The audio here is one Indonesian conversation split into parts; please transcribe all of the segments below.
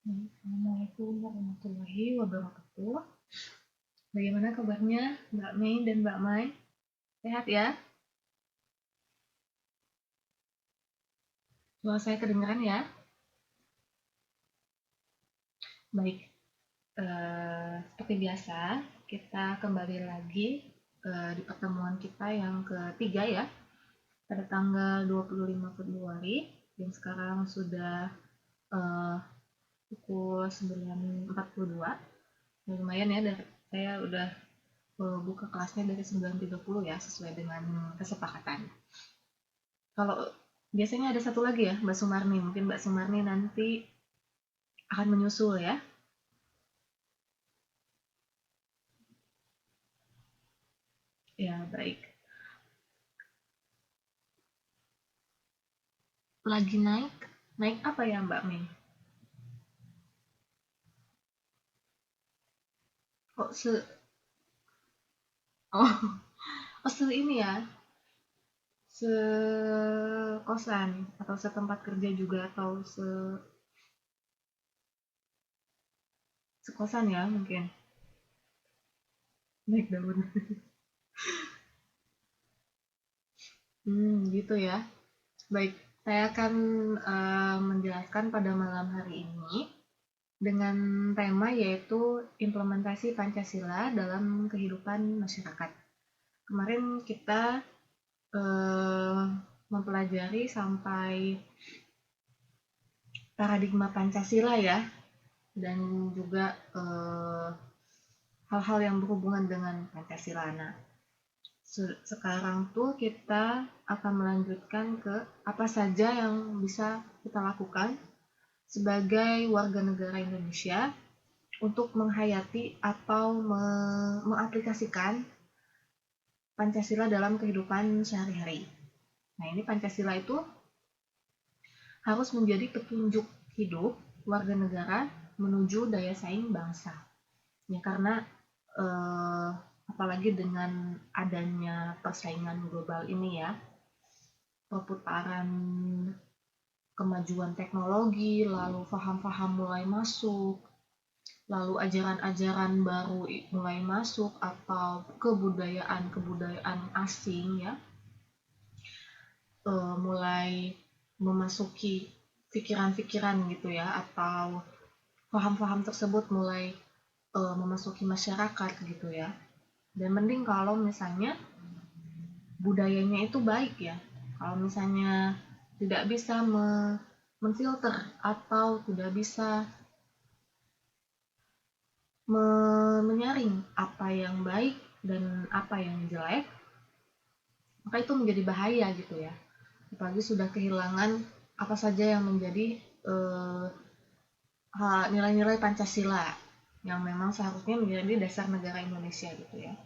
Assalamualaikum warahmatullahi wabarakatuh. Bagaimana kabarnya Mbak Mei dan Mbak Mai? Sehat ya? Suara saya kedengaran ya? Baik, seperti biasa, kita kembali lagi di pertemuan kita yang ketiga ya, pada tanggal 25 Februari, dan sekarang sudah eh, pukul 9.42. Lumayan ya, saya udah buka kelasnya dari 9.30 ya, sesuai dengan kesepakatan. Kalau biasanya ada satu lagi ya, Mbak Sumarni. Mungkin Mbak Sumarni nanti akan menyusul ya. Ya, baik. Lagi naik? Naik apa ya, Mbak Mei? Kok oh, oh ini ya, sekosan atau setempat kerja juga atau sekosan ya mungkin. Naik daun. Gitu ya. Baik, saya akan menjelaskan pada malam hari ini dengan tema yaitu implementasi Pancasila dalam kehidupan masyarakat. Kemarin kita eh, mempelajari sampai paradigma Pancasila ya, dan juga hal-hal yang berhubungan dengan Pancasila. Nah, sekarang tuh kita akan melanjutkan ke apa saja yang bisa kita lakukan sebagai warga negara Indonesia untuk menghayati atau mengaplikasikan Pancasila dalam kehidupan sehari-hari. Nah, ini Pancasila itu harus menjadi petunjuk hidup warga negara menuju daya saing bangsa. Ya, karena eh, apalagi dengan adanya persaingan global ini ya, perputaran kemajuan teknologi, lalu faham-faham mulai masuk, lalu ajaran-ajaran baru mulai masuk atau kebudayaan-kebudayaan asing ya, mulai memasuki pikiran-pikiran gitu ya, atau paham-paham tersebut mulai memasuki masyarakat gitu ya. Dan mending kalau misalnya budayanya itu baik ya. Kalau misalnya tidak bisa menfilter atau tidak bisa menyaring apa yang baik dan apa yang jelek, maka itu menjadi bahaya gitu ya. Apalagi sudah kehilangan apa saja yang menjadi eh, nilai-nilai Pancasila yang memang seharusnya menjadi dasar negara Indonesia gitu ya.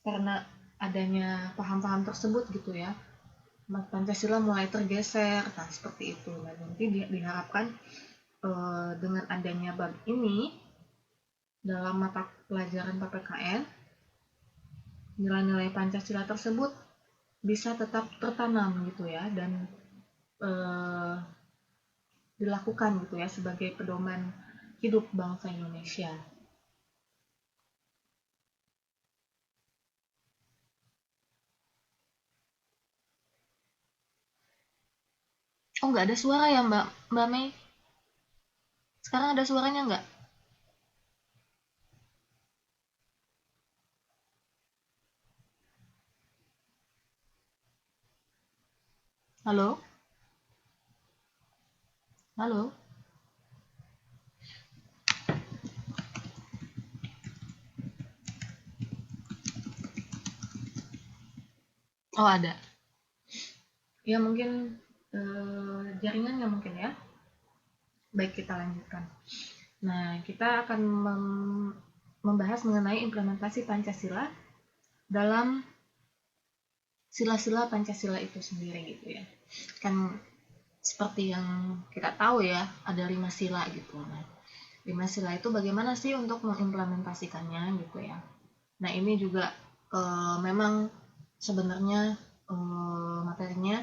Karena adanya paham-paham tersebut gitu ya, Pancasila mulai tergeser, nah seperti itu. Dan nanti diharapkan dengan adanya bab ini dalam mata pelajaran PPKN, nilai-nilai Pancasila tersebut bisa tetap tertanam gitu ya, dan eh, dilakukan gitu ya sebagai pedoman hidup bangsa Indonesia. Oh, nggak ada suara ya Mbak Mei? Sekarang ada suaranya nggak? Halo? Halo? Oh, ada. Ya mungkin jaringannya mungkin ya. Baik, kita lanjutkan. Nah, kita akan membahas mengenai implementasi Pancasila dalam sila-sila Pancasila itu sendiri gitu ya. Kan seperti yang kita tahu ya, ada 5 sila gitu. Nah, 5 sila itu bagaimana sih untuk mengimplementasikannya gitu ya. Nah, ini juga memang sebenarnya materinya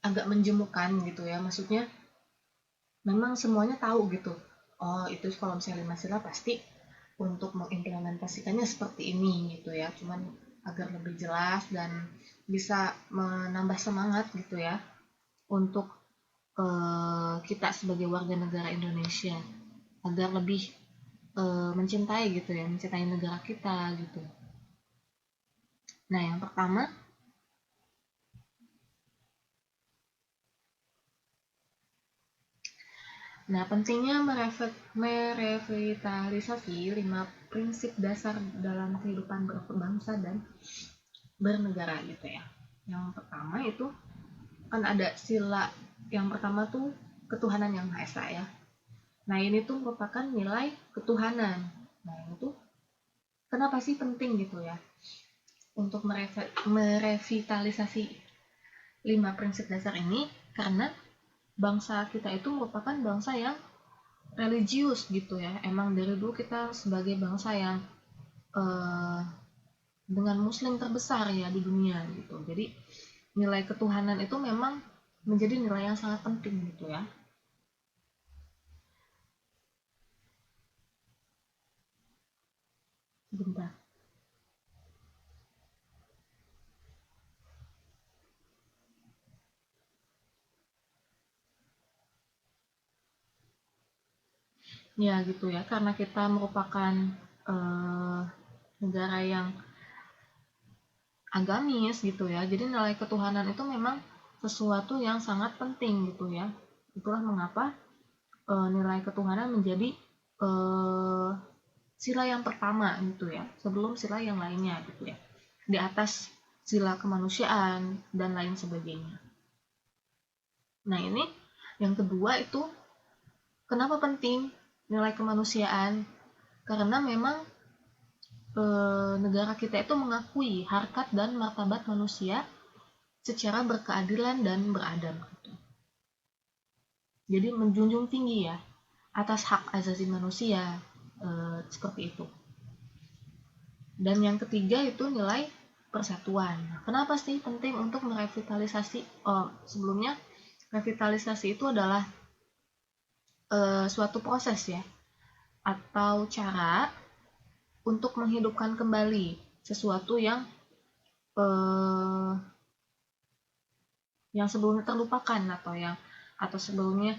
agak menjemukan gitu ya. Maksudnya memang semuanya tahu gitu. Oh, itu kalau misalnya 5 sila pasti untuk mengimplementasikannya seperti ini gitu ya. Cuman agar lebih jelas dan bisa menambah semangat gitu ya untuk kita sebagai warga negara Indonesia agar lebih mencintai gitu ya, mencintai negara kita gitu. Nah, yang pertama, nah pentingnya merevitalisasi 5 prinsip dasar dalam kehidupan berbangsa dan bernegara gitu ya. Yang pertama itu kan ada sila yang pertama tuh ketuhanan yang Maha Esa ya. Nah, ini tuh merupakan nilai ketuhanan. Nah, ini tuh kenapa sih penting gitu ya untuk merevitalisasi 5 prinsip dasar ini? Karena bangsa kita itu merupakan bangsa yang religius gitu ya. Emang dari dulu kita sebagai bangsa yang eh, dengan muslim terbesar ya di dunia gitu. Jadi nilai ketuhanan itu memang menjadi nilai yang sangat penting gitu ya. Sebentar. Ya gitu ya, karena kita merupakan eh, negara yang agamis gitu ya. Jadi nilai ketuhanan itu memang sesuatu yang sangat penting gitu ya. Itulah mengapa nilai ketuhanan menjadi eh, sila yang pertama gitu ya, sebelum sila yang lainnya gitu ya. Di atas sila kemanusiaan dan lain sebagainya. Nah, ini yang kedua itu kenapa penting nilai kemanusiaan? Karena memang negara kita itu mengakui harkat dan martabat manusia secara berkeadilan dan beradab gitu. Jadi menjunjung tinggi ya atas hak asasi manusia seperti itu. Dan yang ketiga itu nilai persatuan. Kenapa sih penting untuk merevitalisasi? Oh, sebelumnya revitalisasi itu adalah suatu proses ya atau cara untuk menghidupkan kembali sesuatu eh, yang sebelumnya terlupakan atau sebelumnya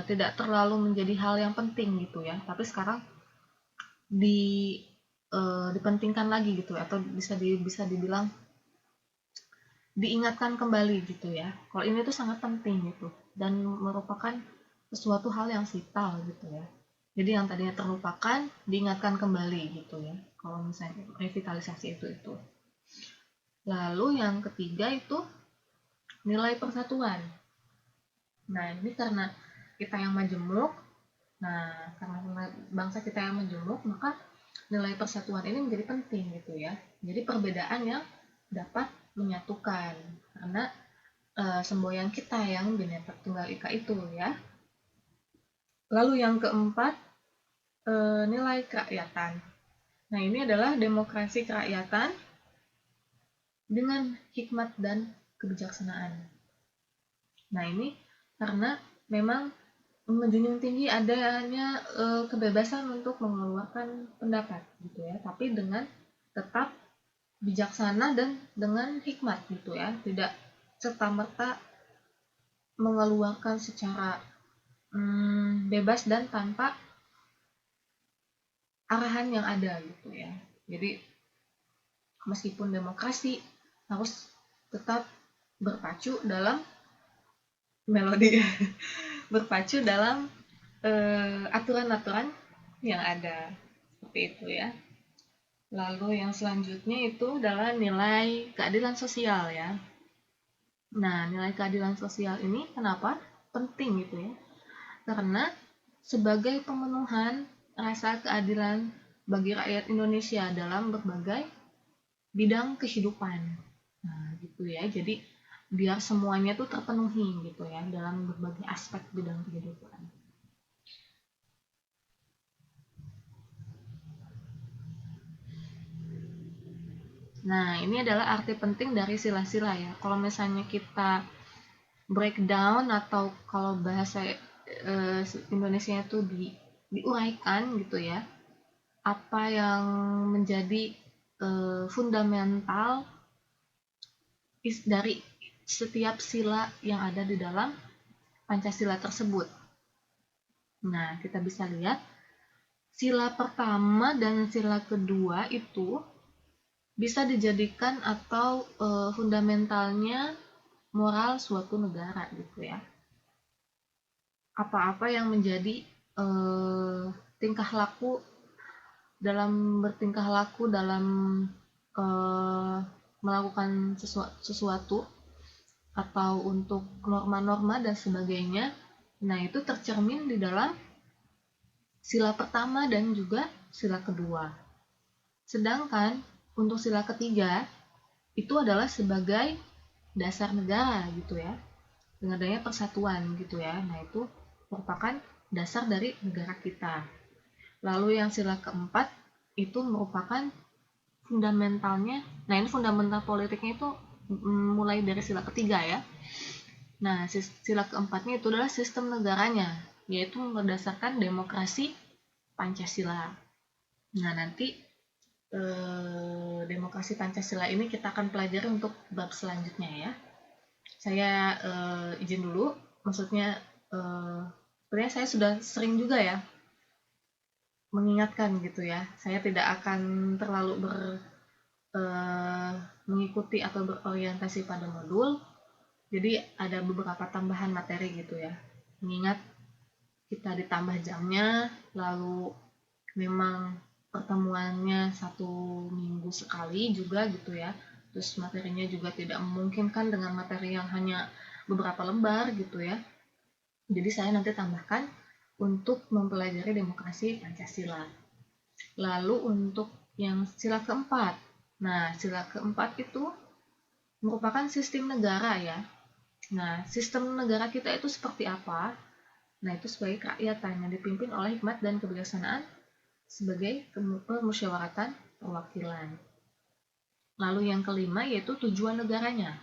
tidak terlalu menjadi hal yang penting gitu ya, tapi sekarang di dipentingkan lagi gitu atau bisa dibilang diingatkan kembali gitu ya. Kalau ini tuh sangat penting gitu dan merupakan sesuatu hal yang vital gitu ya. Jadi yang tadinya terlupakan diingatkan kembali gitu ya. Kalau misalnya revitalisasi itu. Lalu yang ketiga itu nilai persatuan. Nah, ini karena kita yang majemuk, nah karena bangsa kita yang majemuk, maka nilai persatuan ini menjadi penting gitu ya. Jadi perbedaan yang dapat menyatukan karena semboyan kita yang Bhinneka Tunggal Ika itu ya. Lalu yang keempat nilai kerakyatan. Nah, ini adalah demokrasi kerakyatan dengan hikmat dan kebijaksanaan. Nah, ini karena memang menjunjung tinggi adanya kebebasan untuk mengeluarkan pendapat gitu ya, tapi dengan tetap bijaksana dan dengan hikmat gitu ya, tidak serta merta mengeluarkan secara bebas dan tanpa arahan yang ada gitu ya. Jadi meskipun demokrasi harus tetap berpacu dalam melodi berpacu dalam aturan-aturan yang ada seperti itu ya. Lalu yang selanjutnya itu adalah nilai keadilan sosial ya. Nah, nilai keadilan sosial ini kenapa penting gitu ya? Karena sebagai pemenuhan rasa keadilan bagi rakyat Indonesia dalam berbagai bidang kehidupan. Nah, gitu ya. Jadi biar semuanya tuh terpenuhi gitu ya dalam berbagai aspek bidang kehidupan. Nah, ini adalah arti penting dari sila-sila ya. Kalau misalnya kita breakdown atau kalau bahasa Indonesia itu diuraikan gitu ya, apa yang menjadi fundamental dari setiap sila yang ada di dalam Pancasila tersebut. Nah, kita bisa lihat sila pertama dan sila kedua itu bisa dijadikan atau fundamentalnya moral suatu negara gitu ya. Apa-apa yang menjadi tingkah laku dalam melakukan sesuatu atau untuk norma-norma dan sebagainya. Nah, itu tercermin di dalam sila pertama dan juga sila kedua. Sedangkan untuk sila ketiga itu adalah sebagai dasar negara gitu ya, dengan adanya persatuan gitu ya. Nah, itu merupakan dasar dari negara kita. Lalu yang sila keempat itu merupakan fundamentalnya. Nah, ini fundamental politiknya itu mulai dari sila ketiga ya. Nah, sila keempatnya itu adalah sistem negaranya, yaitu berdasarkan demokrasi Pancasila. Nah, nanti demokrasi Pancasila ini kita akan pelajari untuk bab selanjutnya ya. Saya izin dulu, maksudnya sebenarnya saya sudah sering juga ya mengingatkan gitu ya. Saya tidak akan terlalu mengikuti atau berorientasi pada modul. Jadi ada beberapa tambahan materi gitu ya. Mengingat kita ditambah jamnya, lalu memang pertemuannya 1 minggu sekali juga gitu ya. Terus materinya juga tidak memungkinkan dengan materi yang hanya beberapa lembar gitu ya. Jadi saya nanti tambahkan untuk mempelajari demokrasi Pancasila. Lalu untuk yang sila keempat. Nah, sila keempat itu merupakan sistem negara ya. Nah, sistem negara kita itu seperti apa? Nah, itu sebagai kerakyatan yang dipimpin oleh hikmat dan kebijaksanaan sebagai permusyawaratan perwakilan. Lalu yang kelima yaitu tujuan negaranya.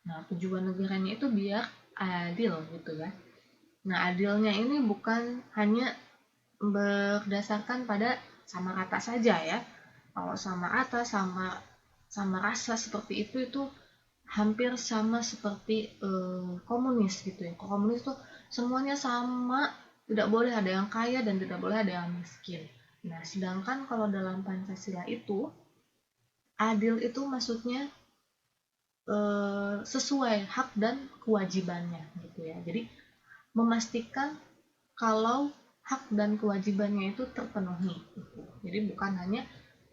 Nah, tujuan negaranya itu biar adil gitu ya. Nah, adilnya ini bukan hanya berdasarkan pada sama rata saja ya. Kalau sama rata, sama rasa seperti itu hampir sama seperti komunis gitu ya. Komunis tuh semuanya sama, tidak boleh ada yang kaya dan tidak boleh ada yang miskin. Nah, sedangkan kalau dalam Pancasila itu adil itu maksudnya sesuai hak dan kewajibannya gitu ya. Jadi memastikan kalau hak dan kewajibannya itu terpenuhi gitu. Jadi bukan hanya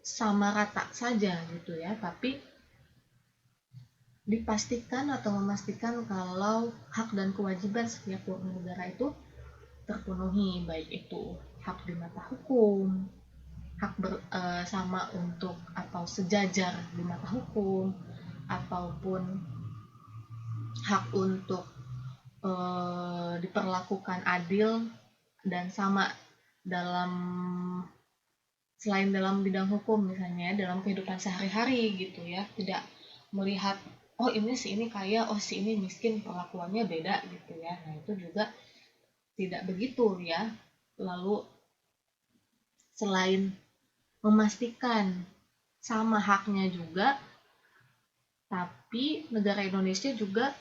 sama rata saja gitu ya, tapi dipastikan atau memastikan kalau hak dan kewajiban setiap warga negara itu terpenuhi, baik itu hak di mata hukum, hak sama untuk atau sejajar di mata hukum, ataupun hak untuk diperlakukan adil dan sama dalam selain dalam bidang hukum misalnya dalam kehidupan sehari-hari gitu ya, tidak melihat oh ini si ini kaya, oh si ini miskin, perlakuannya beda gitu ya. Nah, itu juga tidak begitu ya. Lalu selain memastikan sama haknya juga, tapi negara Indonesia juga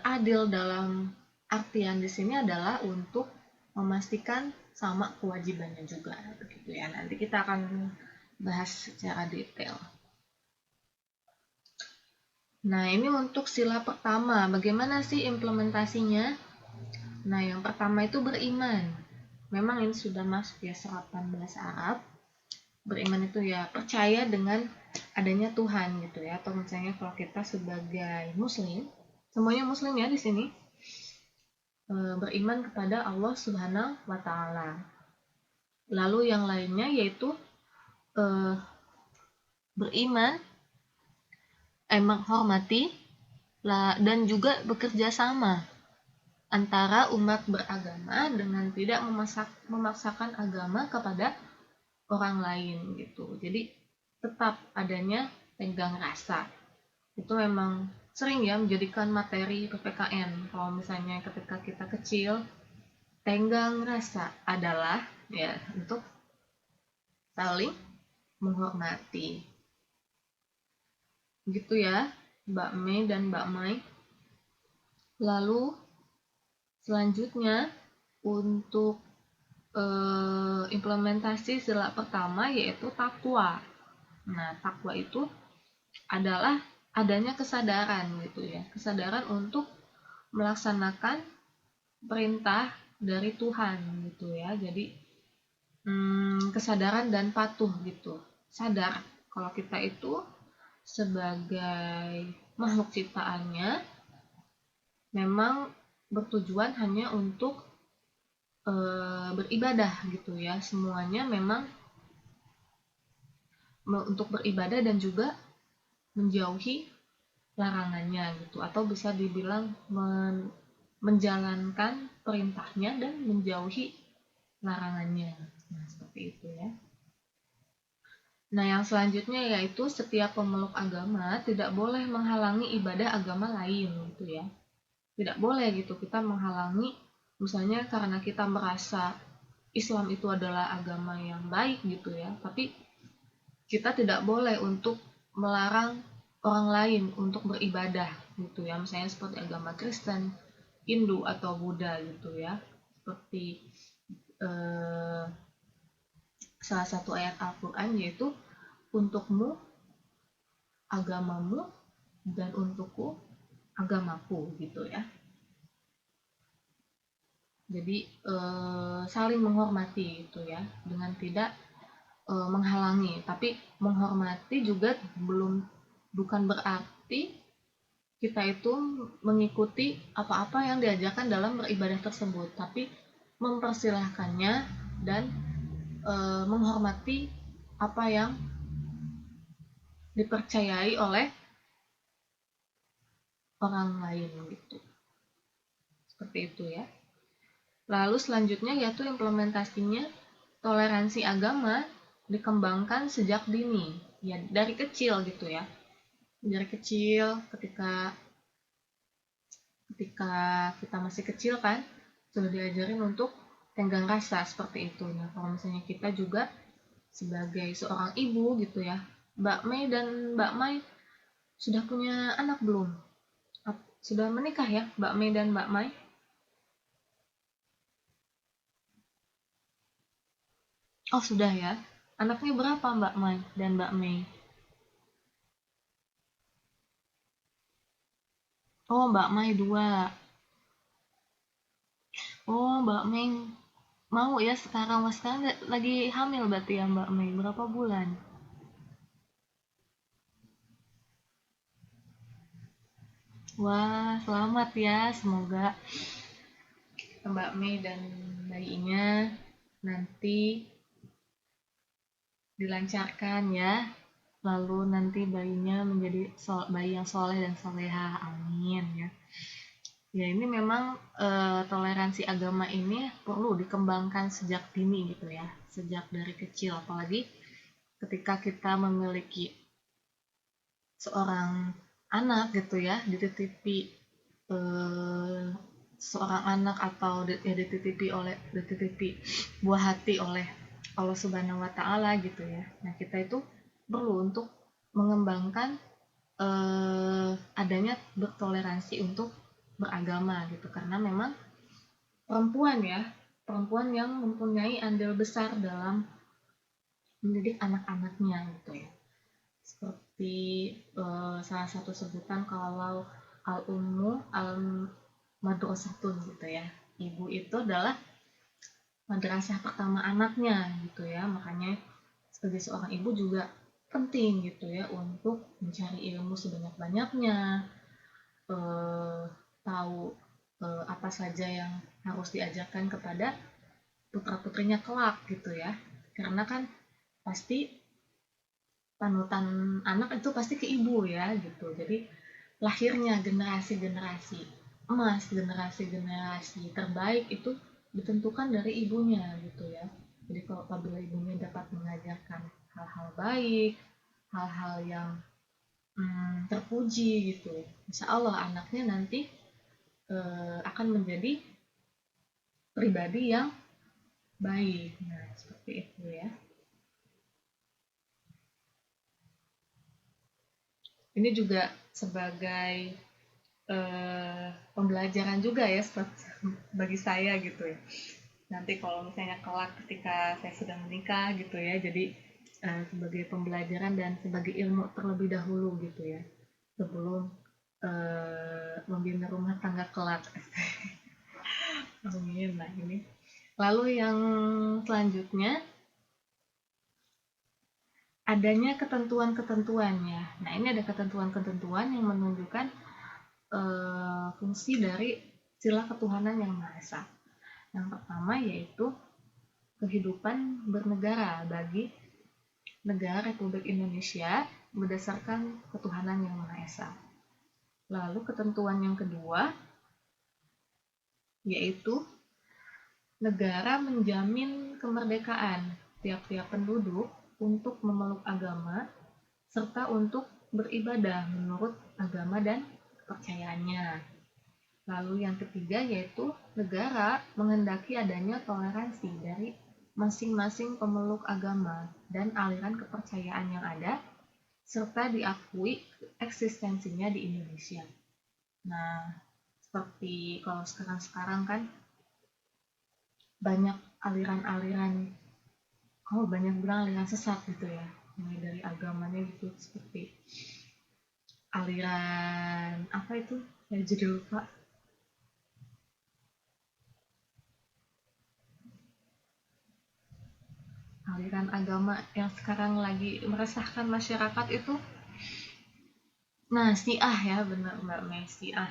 adil dalam artian di sini adalah untuk memastikan sama kewajibannya juga begitu ya. Nanti kita akan bahas secara detail. Nah, ini untuk sila pertama, bagaimana sih implementasinya? Nah, yang pertama itu beriman. Memang ini sudah masuk ya serapan bahasa Arab. Beriman itu ya percaya dengan adanya Tuhan gitu ya. Atau misalnya kalau kita sebagai muslim, semuanya muslim ya di sini, beriman kepada Allah Subhanahu wa taala. Lalu yang lainnya yaitu beriman, menghormati dan juga bekerja sama antara umat beragama dengan tidak memaksakan agama kepada orang lain gitu. Jadi tetap adanya tenggang rasa. itu memang sering ya menjadikan materi PPKN. Kalau misalnya ketika kita kecil, tenggang rasa adalah ya untuk saling menghormati. Gitu ya, Mbak Mei dan Mbak Mai. Lalu selanjutnya untuk implementasi sila pertama yaitu takwa. Nah, takwa itu adalah adanya kesadaran gitu ya, kesadaran untuk melaksanakan perintah dari Tuhan gitu ya. Jadi kesadaran dan patuh gitu, sadar kalau kita itu sebagai makhluk ciptaannya memang bertujuan hanya untuk beribadah gitu ya. Semuanya memang untuk beribadah dan juga menjauhi larangannya gitu, atau bisa dibilang menjalankan perintahnya dan menjauhi larangannya. Nah, seperti itu ya. Nah, yang selanjutnya yaitu setiap pemeluk agama tidak boleh menghalangi ibadah agama lain gitu ya. Tidak boleh gitu kita menghalangi, misalnya karena kita merasa Islam itu adalah agama yang baik gitu ya, tapi kita tidak boleh untuk melarang orang lain untuk beribadah gitu ya, misalnya seperti agama Kristen, Hindu atau Buddha gitu ya. Seperti eh, salah satu ayat Al-Quran yaitu untukmu agamamu dan untukku agamaku gitu ya. Jadi saling menghormati gitu ya, dengan tidak menghalangi. Tapi menghormati juga bukan berarti kita itu mengikuti apa-apa yang diajarkan dalam beribadah tersebut, tapi mempersilahkannya dan menghormati apa yang dipercayai oleh orang lain gitu. Seperti itu ya. Lalu selanjutnya yaitu implementasinya toleransi agama dikembangkan sejak dini, ya dari kecil gitu ya. Dari kecil ketika kita masih kecil kan sudah diajarin untuk tenggang rasa seperti itu. Nah, kalau misalnya kita juga sebagai seorang ibu gitu ya, Mbak Mei dan Mbak Mai sudah punya anak belum? Sudah menikah ya Mbak Mei dan Mbak Mai? Oh sudah ya. Anaknya berapa Mbak Mai dan Mbak Mei? Oh Mbak Mai dua. Oh Mbak Mei mau ya sekarang. Mas sekarang lagi hamil berarti ya Mbak Mei. Berapa bulan? Wah selamat ya. Semoga Mbak Mei dan bayinya nanti dilancarkan ya. Lalu nanti bayinya menjadi bayi yang soleh dan soleha. Amin ya. Ya ini memang toleransi agama ini perlu dikembangkan sejak dini gitu ya, sejak dari kecil. Apalagi ketika kita memiliki seorang anak gitu ya, dititipi eh, seorang anak atau ya dititipi buah hati oleh Allah Subhanahu Wa Taala gitu ya. Nah kita itu perlu untuk mengembangkan adanya bertoleransi untuk beragama gitu, karena memang perempuan ya, perempuan yang mempunyai andil besar dalam mendidik anak-anaknya gitu ya. Seperti salah satu sebutan kalau al-ummu al madrasatun gitu ya, ibu itu adalah madrasah pertama anaknya gitu ya. Makanya sebagai seorang ibu juga penting gitu ya untuk mencari ilmu sebanyak-banyaknya, eh, tahu apa saja yang harus diajarkan kepada putra-putrinya kelak gitu ya. Karena kan pasti panutan anak itu pasti ke ibu ya gitu. Jadi lahirnya generasi-generasi emas, generasi-generasi terbaik itu ditentukan dari ibunya gitu ya. Jadi kalau apabila ibunya dapat mengajarkan hal-hal baik, hal-hal yang terpuji gitu. Insya Allah anaknya nanti akan menjadi pribadi yang baik. Nah, seperti itu ya. Ini juga sebagai pembelajaran juga ya bagi saya gitu ya. Nanti kalau misalnya kelak ketika saya sudah menikah gitu ya, jadi sebagai pembelajaran dan sebagai ilmu terlebih dahulu gitu ya, sebelum membina rumah tangga kelak. Amin. Nah ini. Lalu yang selanjutnya adanya ketentuan-ketentuannya. Nah ini ada ketentuan-ketentuan yang menunjukkan fungsi dari sila ketuhanan yang Maha Esa. Yang pertama yaitu kehidupan bernegara bagi negara Republik Indonesia berdasarkan ketuhanan yang Maha Esa. Lalu ketentuan yang kedua yaitu negara menjamin kemerdekaan tiap-tiap penduduk untuk memeluk agama serta untuk beribadah menurut agama dan kepercayaannya. Lalu yang ketiga yaitu negara menghendaki adanya toleransi dari masing-masing pemeluk agama dan aliran kepercayaan yang ada serta diakui eksistensinya di Indonesia. Nah, seperti kalau sekarang-sekarang kan banyak aliran-aliran, banyak bilang aliran sesat gitu ya, mulai dari agamanya gitu, seperti aliran apa itu? Ya jadi lupa. Aliran agama yang sekarang lagi meresahkan masyarakat itu, nah Syiah ya, benar Mbak Mei, Syiah.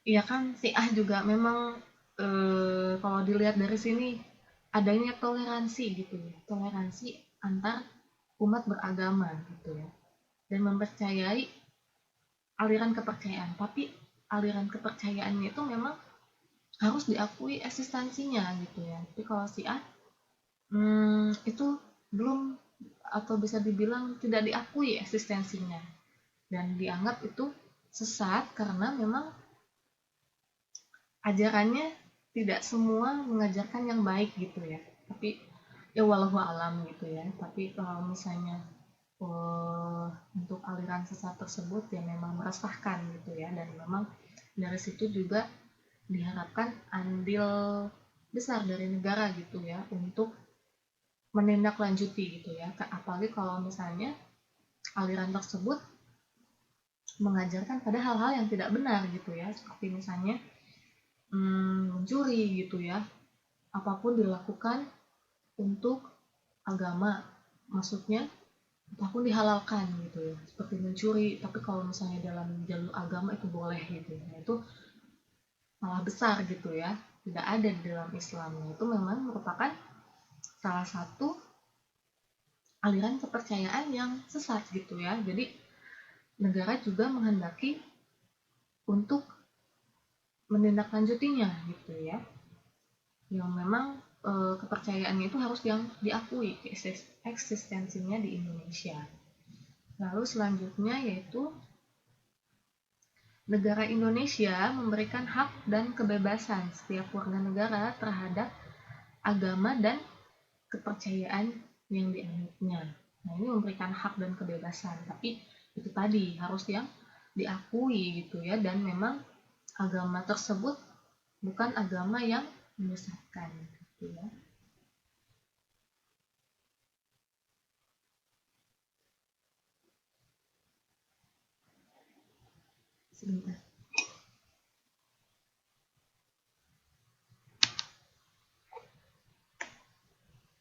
Iya kan Syiah juga memang kalau dilihat dari sini adanya toleransi gitu ya, toleransi antar umat beragama gitu ya, dan mempercayai aliran kepercayaan, tapi aliran kepercayaannya itu memang harus diakui eksistensinya gitu ya. Tapi kalau Syiah itu belum, atau bisa dibilang tidak diakui eksistensinya dan dianggap itu sesat karena memang ajarannya tidak semua mengajarkan yang baik gitu ya. Tapi ya walau alam gitu ya. Tapi kalau misalnya untuk aliran sesat tersebut ya memang meresahkan gitu ya, dan memang dari situ juga diharapkan andil besar dari negara gitu ya untuk menindaklanjuti gitu ya, apalagi kalau misalnya aliran tersebut mengajarkan pada hal-hal yang tidak benar gitu ya, seperti misalnya mencuri gitu ya, apapun dilakukan untuk agama, maksudnya apapun dihalalkan gitu ya, seperti mencuri, tapi kalau misalnya dalam jalur agama itu boleh gitu ya, itu malah besar gitu ya, tidak ada di dalam Islam. Itu memang merupakan salah satu aliran kepercayaan yang sesat gitu ya. Jadi negara juga menghendaki untuk menindaklanjutinya gitu ya, yang memang kepercayaannya itu harus yang diakui eksistensinya di Indonesia. Lalu selanjutnya yaitu negara Indonesia memberikan hak dan kebebasan setiap warga negara terhadap agama dan kepercayaan yang dianutnya. Nah ini memberikan hak dan kebebasan, tapi itu tadi harus yang diakui gitu ya, dan memang agama tersebut bukan agama yang menyesatkan gitu ya. Sebentar.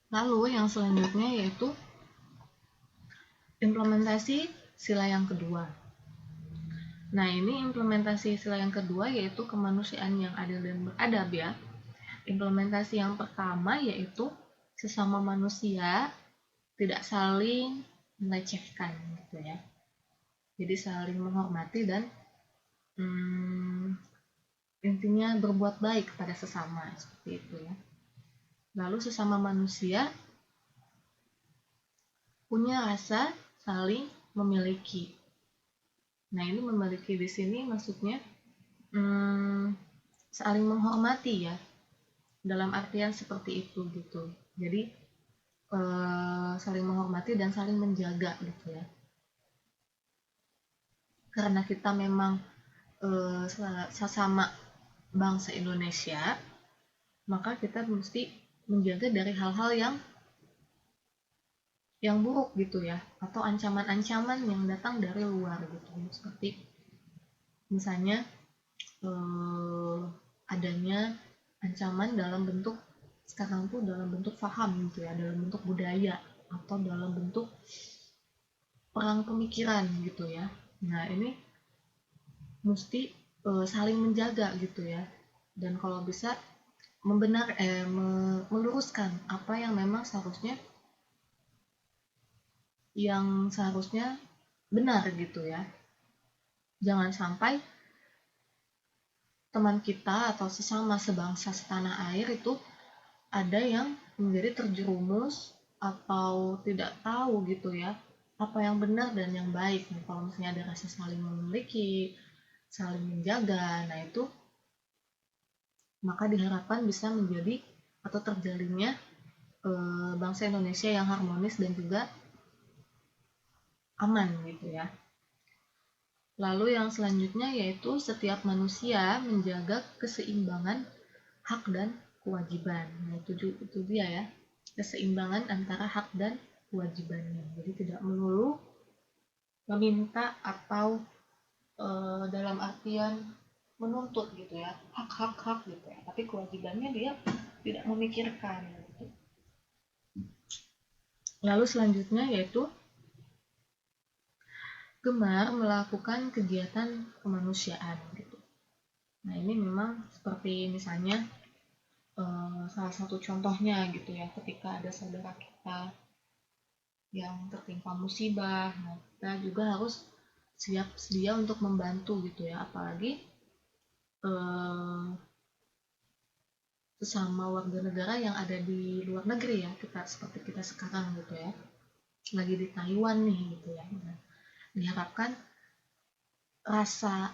Lalu yang selanjutnya yaitu implementasi sila yang kedua. Nah ini implementasi sila yang kedua yaitu kemanusiaan yang adil dan beradab ya. Implementasi yang pertama yaitu sesama manusia tidak saling melecehkan gitu ya. Jadi saling menghormati dan intinya berbuat baik kepada sesama seperti itu ya. Lalu sesama manusia punya rasa saling memiliki. Nah, ini memiliki di sini maksudnya saling menghormati ya, dalam artian seperti itu gitu. Jadi saling menghormati dan saling menjaga gitu ya. Karena kita memang sesama bangsa Indonesia, maka kita mesti menjaga dari hal-hal yang buruk gitu ya, atau ancaman-ancaman yang datang dari luar gitu. Seperti misalnya adanya ancaman dalam bentuk sekarang tuh dalam bentuk paham gitu ya, dalam bentuk budaya atau dalam bentuk perang pemikiran gitu ya. Nah, ini mesti saling menjaga gitu ya. Dan kalau bisa meluruskan apa yang seharusnya benar gitu ya. Jangan sampai teman kita atau sesama sebangsa setanah air itu ada yang menjadi terjerumus atau tidak tahu gitu ya apa yang benar dan yang baik. Nah, kalau misalnya ada rasa saling memiliki, saling menjaga, nah itu maka diharapkan bisa menjadi atau terjalinnya bangsa Indonesia yang harmonis dan juga aman gitu ya. Lalu yang selanjutnya yaitu setiap manusia menjaga keseimbangan hak dan kewajiban. Nah, itu dia ya, keseimbangan antara hak dan kewajibannya. Jadi tidak melulu meminta atau dalam artian menuntut gitu ya, hak gitu ya. Tapi kewajibannya dia tidak memikirkan gitu. Lalu selanjutnya yaitu gemar melakukan kegiatan kemanusiaan gitu. Nah, ini memang seperti misalnya salah satu contohnya gitu ya, ketika ada saudara kita yang tertimpa musibah, nah kita juga harus siap sedia untuk membantu gitu ya, apalagi sesama warga negara yang ada di luar negeri ya, kita seperti kita sekarang gitu ya, lagi di Taiwan nih gitu ya. Nah, diharapkan rasa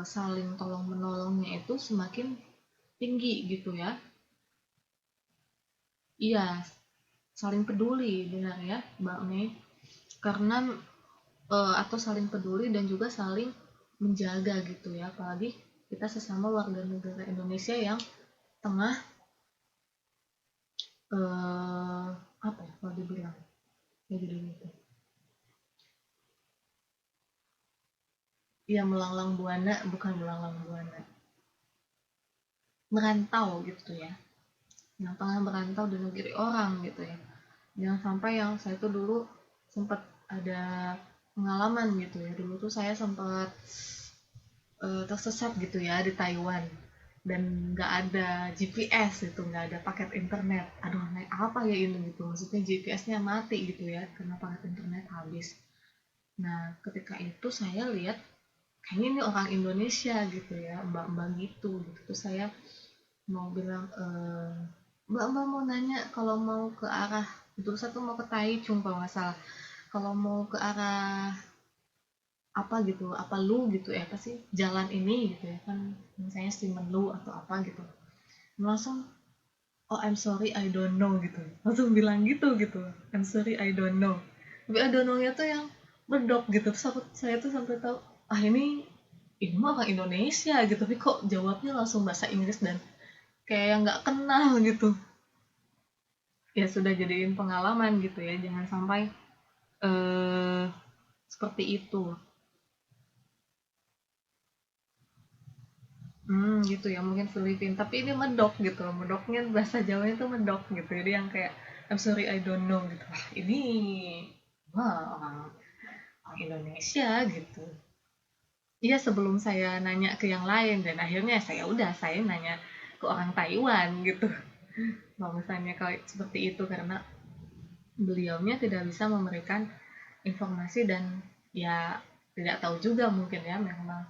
saling tolong menolongnya itu semakin tinggi gitu ya. Iya, saling peduli benar ya Mbak Mei, karena atau saling peduli dan juga saling menjaga gitu ya, apalagi kita sesama warga negara Indonesia yang tengah apa ya kalau dibilang ya jadi gitu ya, melanglang buana, bukan melanglang buana, merantau gitu ya, yang tengah merantau di negeri orang gitu ya. Jangan sampai yang saya tuh dulu sempat ada pengalaman gitu ya, dulu tuh saya sempat tersesat gitu ya di Taiwan dan nggak ada GPS itu, nggak ada paket internet. Aduh, naik apa ya ini gitu, maksudnya GPS-nya mati gitu ya karena paket internet habis. Nah, ketika itu saya lihat kayaknya ini orang Indonesia gitu ya, mbak-mbak gitu terus saya mau bilang mbak mau nanya kalau mau ke arah, itu satu mau ke Taichung kalau nggak salah, kalau mau ke arah apa gitu, apa lu gitu ya, apa sih jalan ini gitu ya kan, misalnya Simelu atau apa gitu, langsung oh I'm sorry I don't know gitu, langsung bilang gitu I'm sorry I don't know, tapi I don't know-nya tuh yang bedok gitu, terus saya tuh sampai tahu ini mah orang Indonesia gitu, tapi kok jawabnya langsung bahasa Inggris dan kayak yang nggak kenal gitu. Ya sudah jadiin pengalaman gitu ya, jangan sampai eh seperti itu. Gitu ya, mungkin Filipina. Tapi ini medok gitu. Medoknya bahasa Jawanya tuh medok gitu. Jadi yang kayak I'm sorry I don't know gitu. Wah, ini orang Indonesia gitu. Iya, sebelum saya nanya ke yang lain dan akhirnya saya nanya ke orang Taiwan gitu. Kalau misalnya kalau seperti itu karena beliaunya tidak bisa memberikan informasi dan ya tidak tahu juga mungkin ya, memang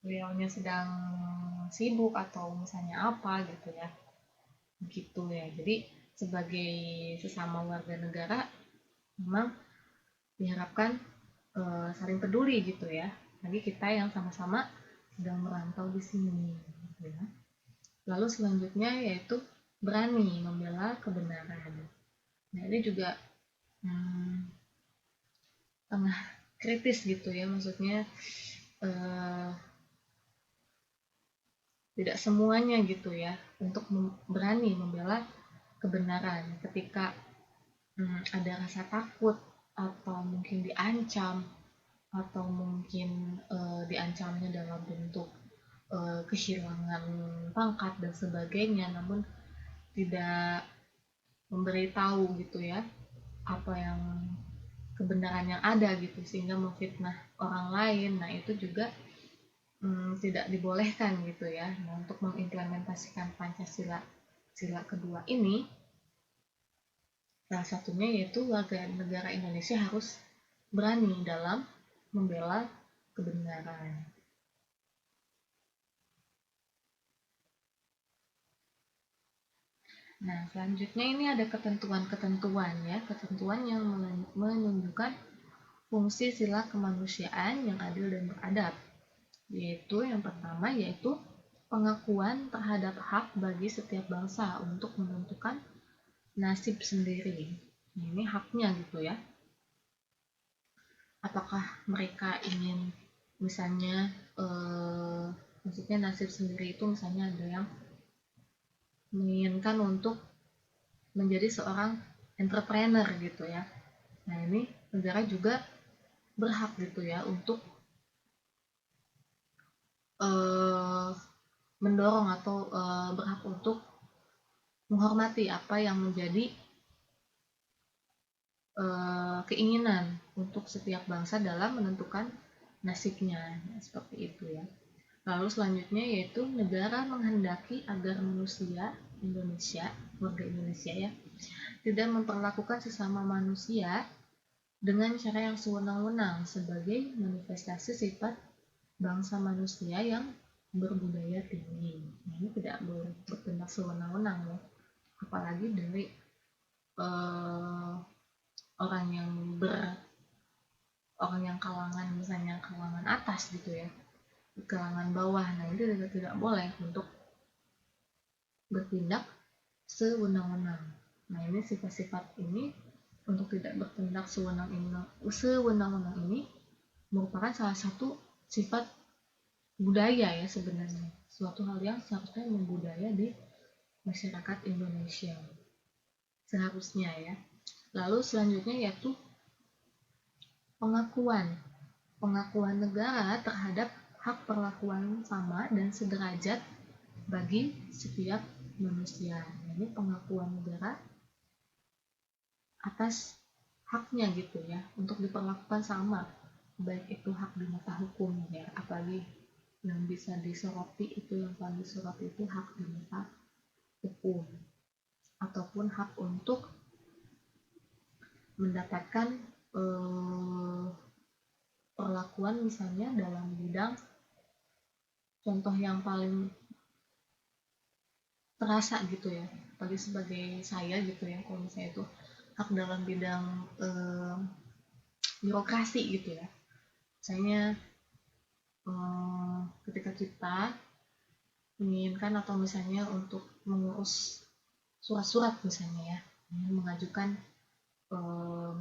beliaunya sedang sibuk atau misalnya apa gitu ya, gitu ya. Jadi sebagai sesama warga negara memang diharapkan saling peduli gitu ya, bagi kita yang sama-sama sedang merantau di sini gitu ya. Lalu selanjutnya yaitu berani membela kebenaran. Nah ini juga tengah kritis gitu ya, maksudnya eh, tidak semuanya gitu ya untuk berani membela kebenaran ketika ada rasa takut atau mungkin diancam atau mungkin diancamnya dalam bentuk kehilangan pangkat dan sebagainya, namun tidak memberitahu gitu ya apa yang kebenaran yang ada gitu sehingga memfitnah orang lain. Nah itu juga tidak dibolehkan gitu ya. Nah, untuk mengimplementasikan Pancasila sila kedua ini, salah satunya yaitu warga negara Indonesia harus berani dalam membela kebenaran. Nah, selanjutnya ini ada ketentuan-ketentuan ya, ketentuan yang menunjukkan fungsi sila kemanusiaan yang adil dan beradab. Yaitu yang pertama yaitu pengakuan terhadap hak bagi setiap bangsa untuk menentukan nasib sendiri. Nah, ini haknya gitu ya. Apakah mereka ingin misalnya maksudnya nasib sendiri itu misalnya ada yang menginginkan untuk menjadi seorang entrepreneur gitu ya. Nah ini negara juga berhak gitu ya untuk mendorong atau berhak untuk menghormati apa yang menjadi keinginan untuk setiap bangsa dalam menentukan nasibnya, seperti itu ya. Lalu selanjutnya yaitu negara menghendaki agar manusia Indonesia, warga Indonesia ya, tidak memperlakukan sesama manusia dengan cara yang sewenang-wenang sebagai manifestasi sifat bangsa manusia yang berbudaya tinggi. Nah, ini tidak boleh bertindak sewenang-wenang ya, apalagi dari orang yang kalangan misalnya kalangan atas gitu ya, kalangan bawah. Nah itu juga tidak boleh untuk bertindak sewenang-wenang. Nah ini sifat-sifat ini untuk tidak bertindak sewenang-wenang ini merupakan salah satu sifat budaya ya sebenarnya, suatu hal yang seharusnya membudaya di masyarakat Indonesia seharusnya ya. Lalu selanjutnya yaitu pengakuan negara terhadap hak perlakuan sama dan sederajat bagi setiap manusia. Ini pengakuan negara atas haknya gitu ya untuk diperlakukan sama, baik itu hak di mata hukum ya, apalagi yang bisa disoroti itu, yang paling disoroti itu hak di mata hukum ataupun hak untuk mendapatkan perlakuan misalnya dalam bidang, contoh yang paling terasa gitu ya bagi sebagai saya gitu ya, kalau misalnya itu hak dalam bidang birokrasi gitu ya, misalnya ketika kita menginginkan atau misalnya untuk mengurus surat-surat misalnya ya, mengajukan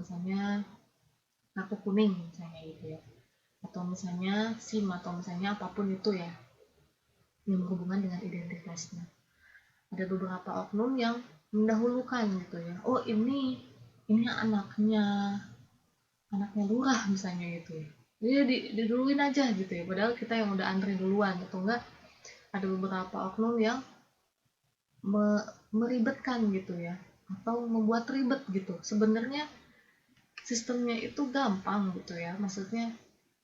misalnya kartu kuning misalnya gitu ya, atau misalnya SIM atau misalnya apapun itu ya yang berhubungan dengan identitasnya. Ada beberapa oknum yang mendahulukan gitu ya, oh ini anaknya lurah misalnya gitu ya, jadi diduluin aja gitu ya, padahal kita yang udah antri duluan. Atau enggak ada beberapa oknum yang meribetkan gitu ya, atau membuat ribet gitu. Sebenarnya sistemnya itu gampang gitu ya, maksudnya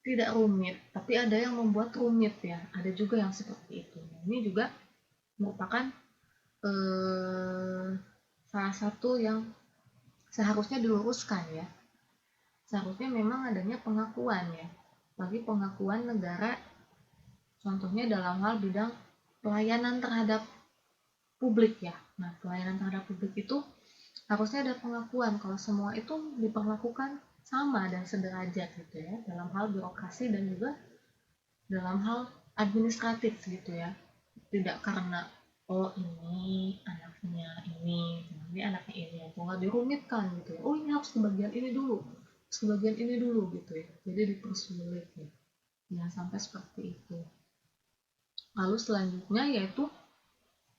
tidak rumit, tapi ada yang membuat rumit ya, ada juga yang seperti itu. Ini juga merupakan salah satu yang seharusnya diluruskan ya. Seharusnya memang adanya pengakuan ya, bagi pengakuan negara, contohnya dalam hal bidang pelayanan terhadap publik ya. Nah, pelayanan terhadap publik itu harusnya ada pengakuan kalau semua itu diperlakukan sama dan sederajat gitu ya, dalam hal birokrasi dan juga dalam hal administratif gitu ya. Tidak karena oh ini anaknya ini anaknya ini, atau nggak dirumitkan gitu ya. Oh ini harus ke bagian ini dulu, harus ke bagian ini dulu gitu ya. Jadi dipersulit ya. Jangan sampai seperti itu. Lalu selanjutnya yaitu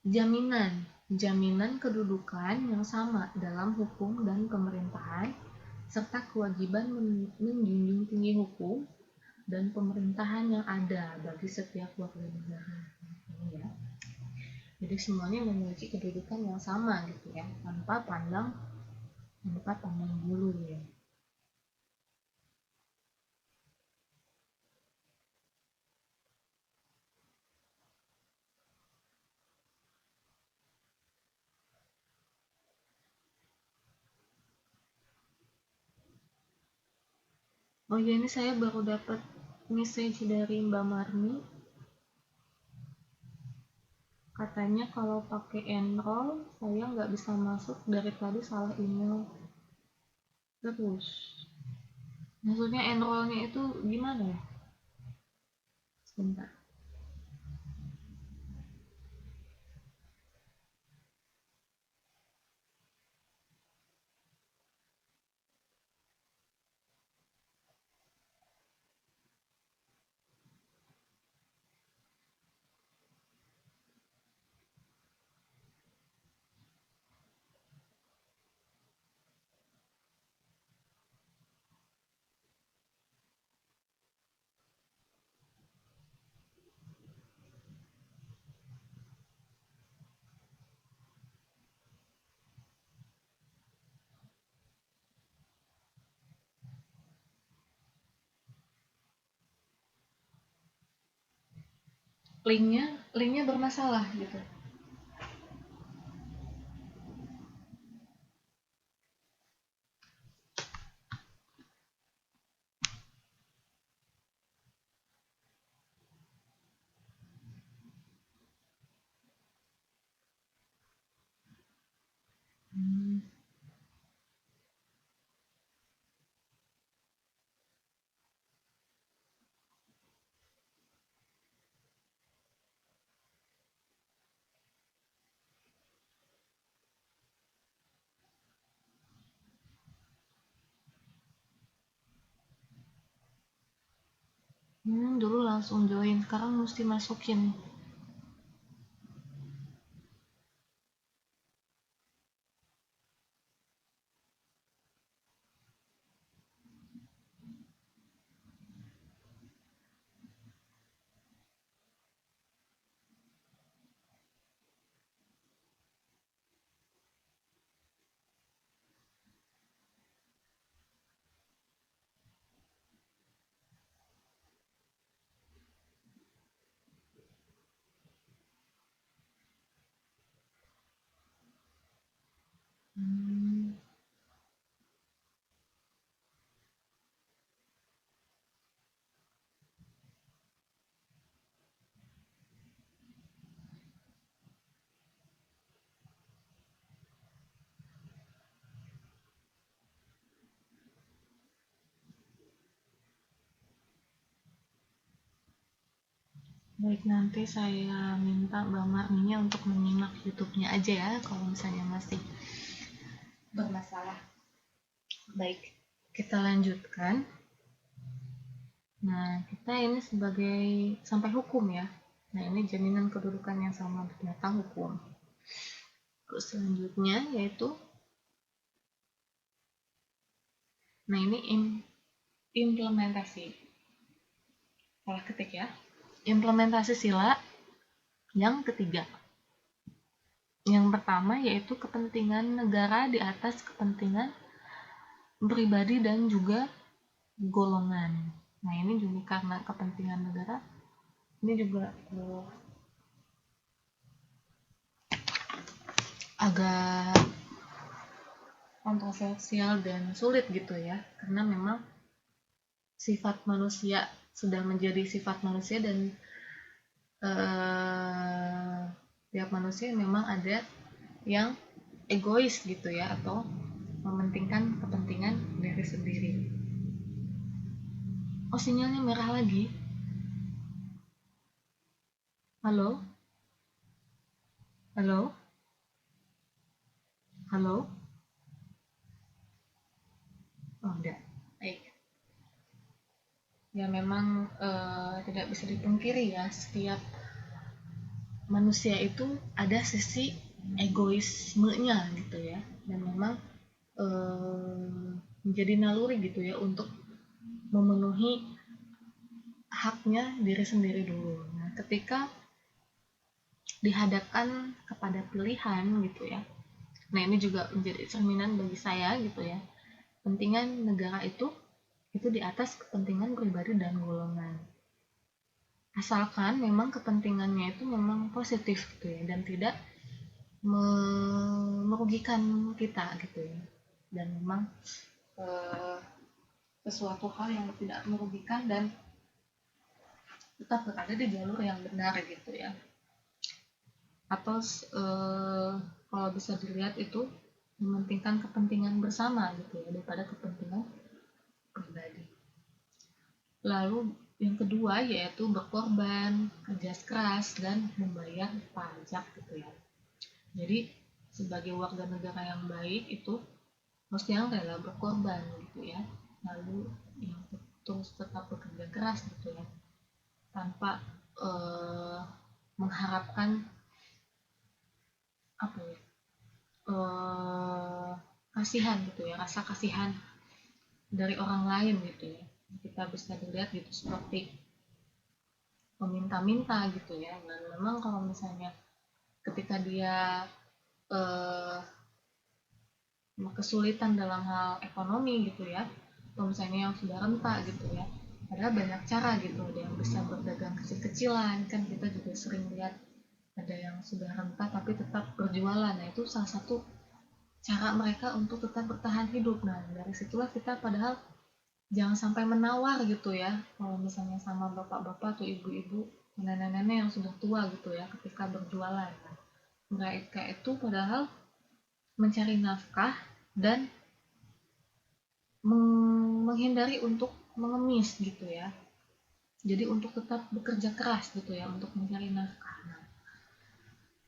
jaminan. Jaminan kedudukan yang sama dalam hukum dan pemerintahan serta kewajiban menjunjung tinggi hukum dan pemerintahan yang ada bagi setiap warga negara. Ya. Jadi semuanya memiliki kedudukan yang sama gitu ya, tanpa pandang bulu ya. Oh ya, ini saya baru dapat message dari Mbak Marni, katanya kalau pakai enroll saya nggak bisa masuk, dari tadi salah email terus. Maksudnya enrollnya itu gimana ya? Sebentar. Linknya bermasalah gitu. Hmm. Dulu langsung join, sekarang mesti masukin. Hmm. Baik, nanti saya minta Mbak Marninya untuk menyimak YouTube-nya aja ya kalau misalnya masih bermasalah. Baik, kita lanjutkan. Nah, kita ini sebagai sampai hukum ya. Nah, ini jaminan kedudukan yang sama ternyata hukum. Terus selanjutnya yaitu, nah ini implementasi. Salah ketik ya. Implementasi sila yang ketiga. Yang pertama yaitu kepentingan negara di atas kepentingan pribadi dan juga golongan. Nah, ini juga karena kepentingan negara, ini juga agak kontroversial dan sulit gitu ya, karena memang sifat manusia sudah menjadi sifat manusia, dan tiap manusia memang ada yang egois gitu ya, atau mementingkan kepentingan dari diri sendiri. Oh, sinyalnya merah lagi. Halo? Halo? Halo? Oh, enggak. Baik. Ya memang tidak bisa dipungkiri ya, setiap manusia itu ada sisi egoismenya gitu ya, dan memang menjadi naluri gitu ya untuk memenuhi haknya diri sendiri dulu. Nah, ketika dihadapkan kepada pilihan gitu ya, nah ini juga menjadi cerminan bagi saya gitu ya, kepentingan negara itu di atas kepentingan pribadi dan golongan, asalkan memang kepentingannya itu memang positif gitu ya, dan tidak merugikan kita gitu ya, dan memang eh, sesuatu hal yang tidak merugikan dan tetap berada di jalur yang benar gitu ya, atau kalau bisa dilihat itu mementingkan kepentingan bersama gitu ya daripada kepentingan pribadi. Lalu yang kedua yaitu berkorban, kerja keras, dan membayar pajak gitu ya. Jadi sebagai warga negara yang baik itu harus yang rela berkorban gitu ya. Lalu yang terus tetap bekerja keras gitu ya, tanpa mengharapkan apa ya, kasihan gitu ya, rasa kasihan dari orang lain gitu ya. Kita bisa dilihat gitu seperti meminta-minta gitu ya. Dan memang kalau misalnya ketika dia eh, kesulitan dalam hal ekonomi gitu ya, atau misalnya yang sudah renta gitu ya, padahal banyak cara gitu, ada yang bisa berdagang kecil-kecilan kan, kita juga sering lihat ada yang sudah renta tapi tetap berjualan. Nah itu salah satu cara mereka untuk tetap bertahan hidup. Nah dari situlah kita padahal jangan sampai menawar gitu ya, kalau misalnya sama bapak-bapak atau ibu-ibu, nenek-nenek yang sudah tua gitu ya ketika berjualan. Nah, mereka itu padahal mencari nafkah dan menghindari untuk mengemis gitu ya, jadi untuk tetap bekerja keras gitu ya untuk mencari nafkah. Nah,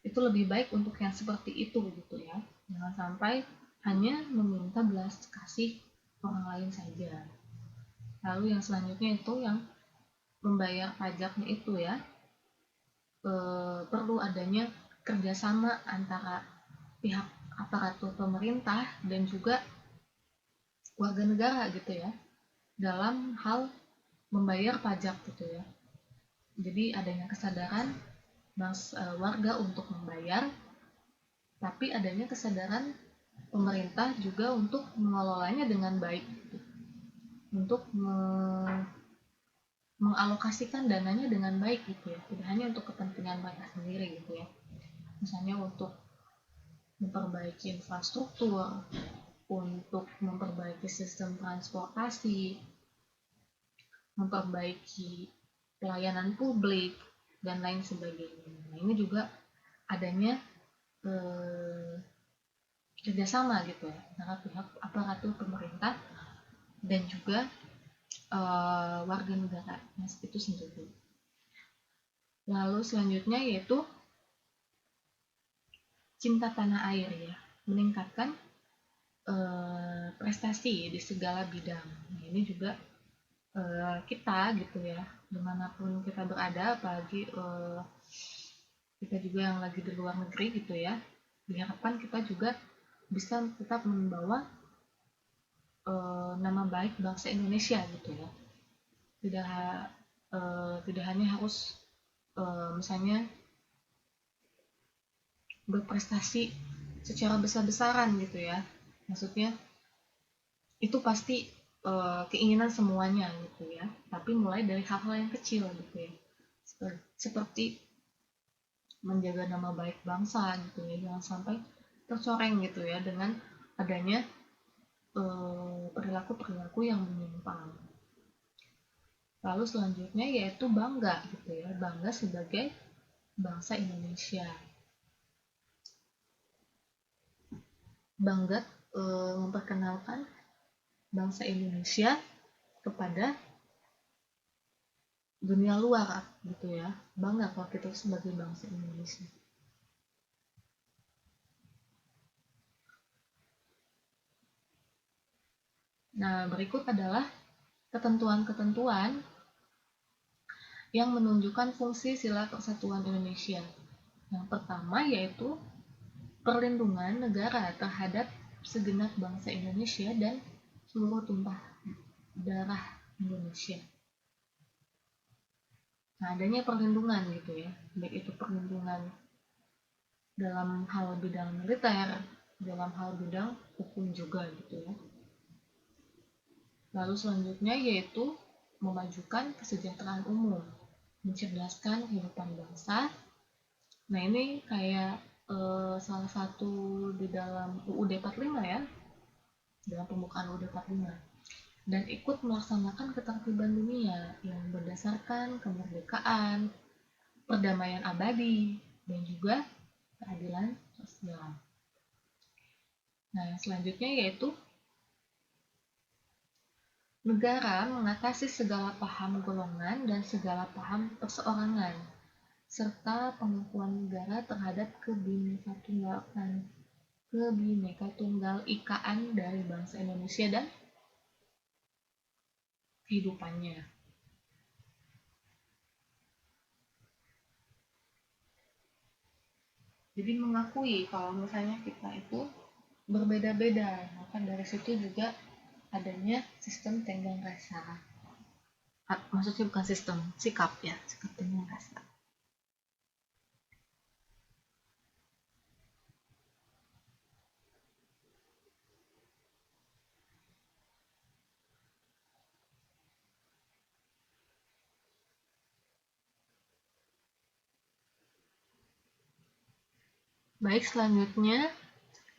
itu lebih baik untuk yang seperti itu gitu ya, jangan sampai hanya meminta belas kasih orang lain saja. Lalu yang selanjutnya itu yang membayar pajaknya itu ya, perlu adanya kerjasama antara pihak aparatur pemerintah dan juga warga negara gitu ya, dalam hal membayar pajak gitu ya. Jadi adanya kesadaran warga untuk membayar, tapi adanya kesadaran pemerintah juga untuk mengelolanya dengan baik gitu. Untuk mengalokasikan dananya dengan baik gitu ya, tidak hanya untuk kepentingan mereka sendiri gitu ya. Misalnya untuk memperbaiki infrastruktur, untuk memperbaiki sistem transportasi, memperbaiki pelayanan publik, dan lain sebagainya. Nah, ini juga adanya kerjasama gitu ya antara pihak aparatur pemerintah dan juga warga negara itu sendiri. Lalu selanjutnya yaitu cinta tanah air ya, meningkatkan prestasi di segala bidang. Nah, ini juga kita gitu ya, dimanapun kita berada, apalagi kita juga yang lagi di luar negeri gitu ya, diharapkan kita juga bisa tetap membawa nama baik bangsa Indonesia gitu ya. Tidak hanya harus misalnya berprestasi secara besar-besaran gitu ya, maksudnya itu pasti keinginan semuanya gitu ya, tapi mulai dari hal-hal yang kecil gitu ya, seperti menjaga nama baik bangsa gitu ya, jangan sampai tercoreng gitu ya dengan adanya perilaku-perilaku yang menyimpang. Lalu selanjutnya yaitu bangga gitu ya, bangga sebagai bangsa Indonesia. Bangga memperkenalkan bangsa Indonesia kepada dunia luar gitu ya. Bangga kalau kita sebagai bangsa Indonesia. Nah, berikut adalah ketentuan-ketentuan yang menunjukkan fungsi sila persatuan Indonesia. Yang pertama yaitu perlindungan negara terhadap segenap bangsa Indonesia dan seluruh tumpah darah Indonesia. Nah, adanya perlindungan gitu ya, baik itu perlindungan dalam hal bidang militer, dalam hal bidang hukum juga gitu ya. Lalu selanjutnya yaitu memajukan kesejahteraan umum, mencerdaskan kehidupan bangsa. Nah, ini kayak salah satu di dalam UUD 45 ya, dalam pembukaan UUD 45. Dan ikut melaksanakan ketertiban dunia yang berdasarkan kemerdekaan, perdamaian abadi, dan juga keadilan sosial. Nah, yang selanjutnya yaitu negara mengatasi segala paham golongan dan segala paham perseorangan, serta pengakuan negara terhadap kebinekatunggal-ikaan dari bangsa Indonesia dan kehidupannya. Jadi mengakui kalau misalnya kita itu berbeda-beda, maka dari situ juga adanya sistem tenggang rasa. Maksudnya bukan sistem, sikap ya, sikap tenggang rasa. Baik, selanjutnya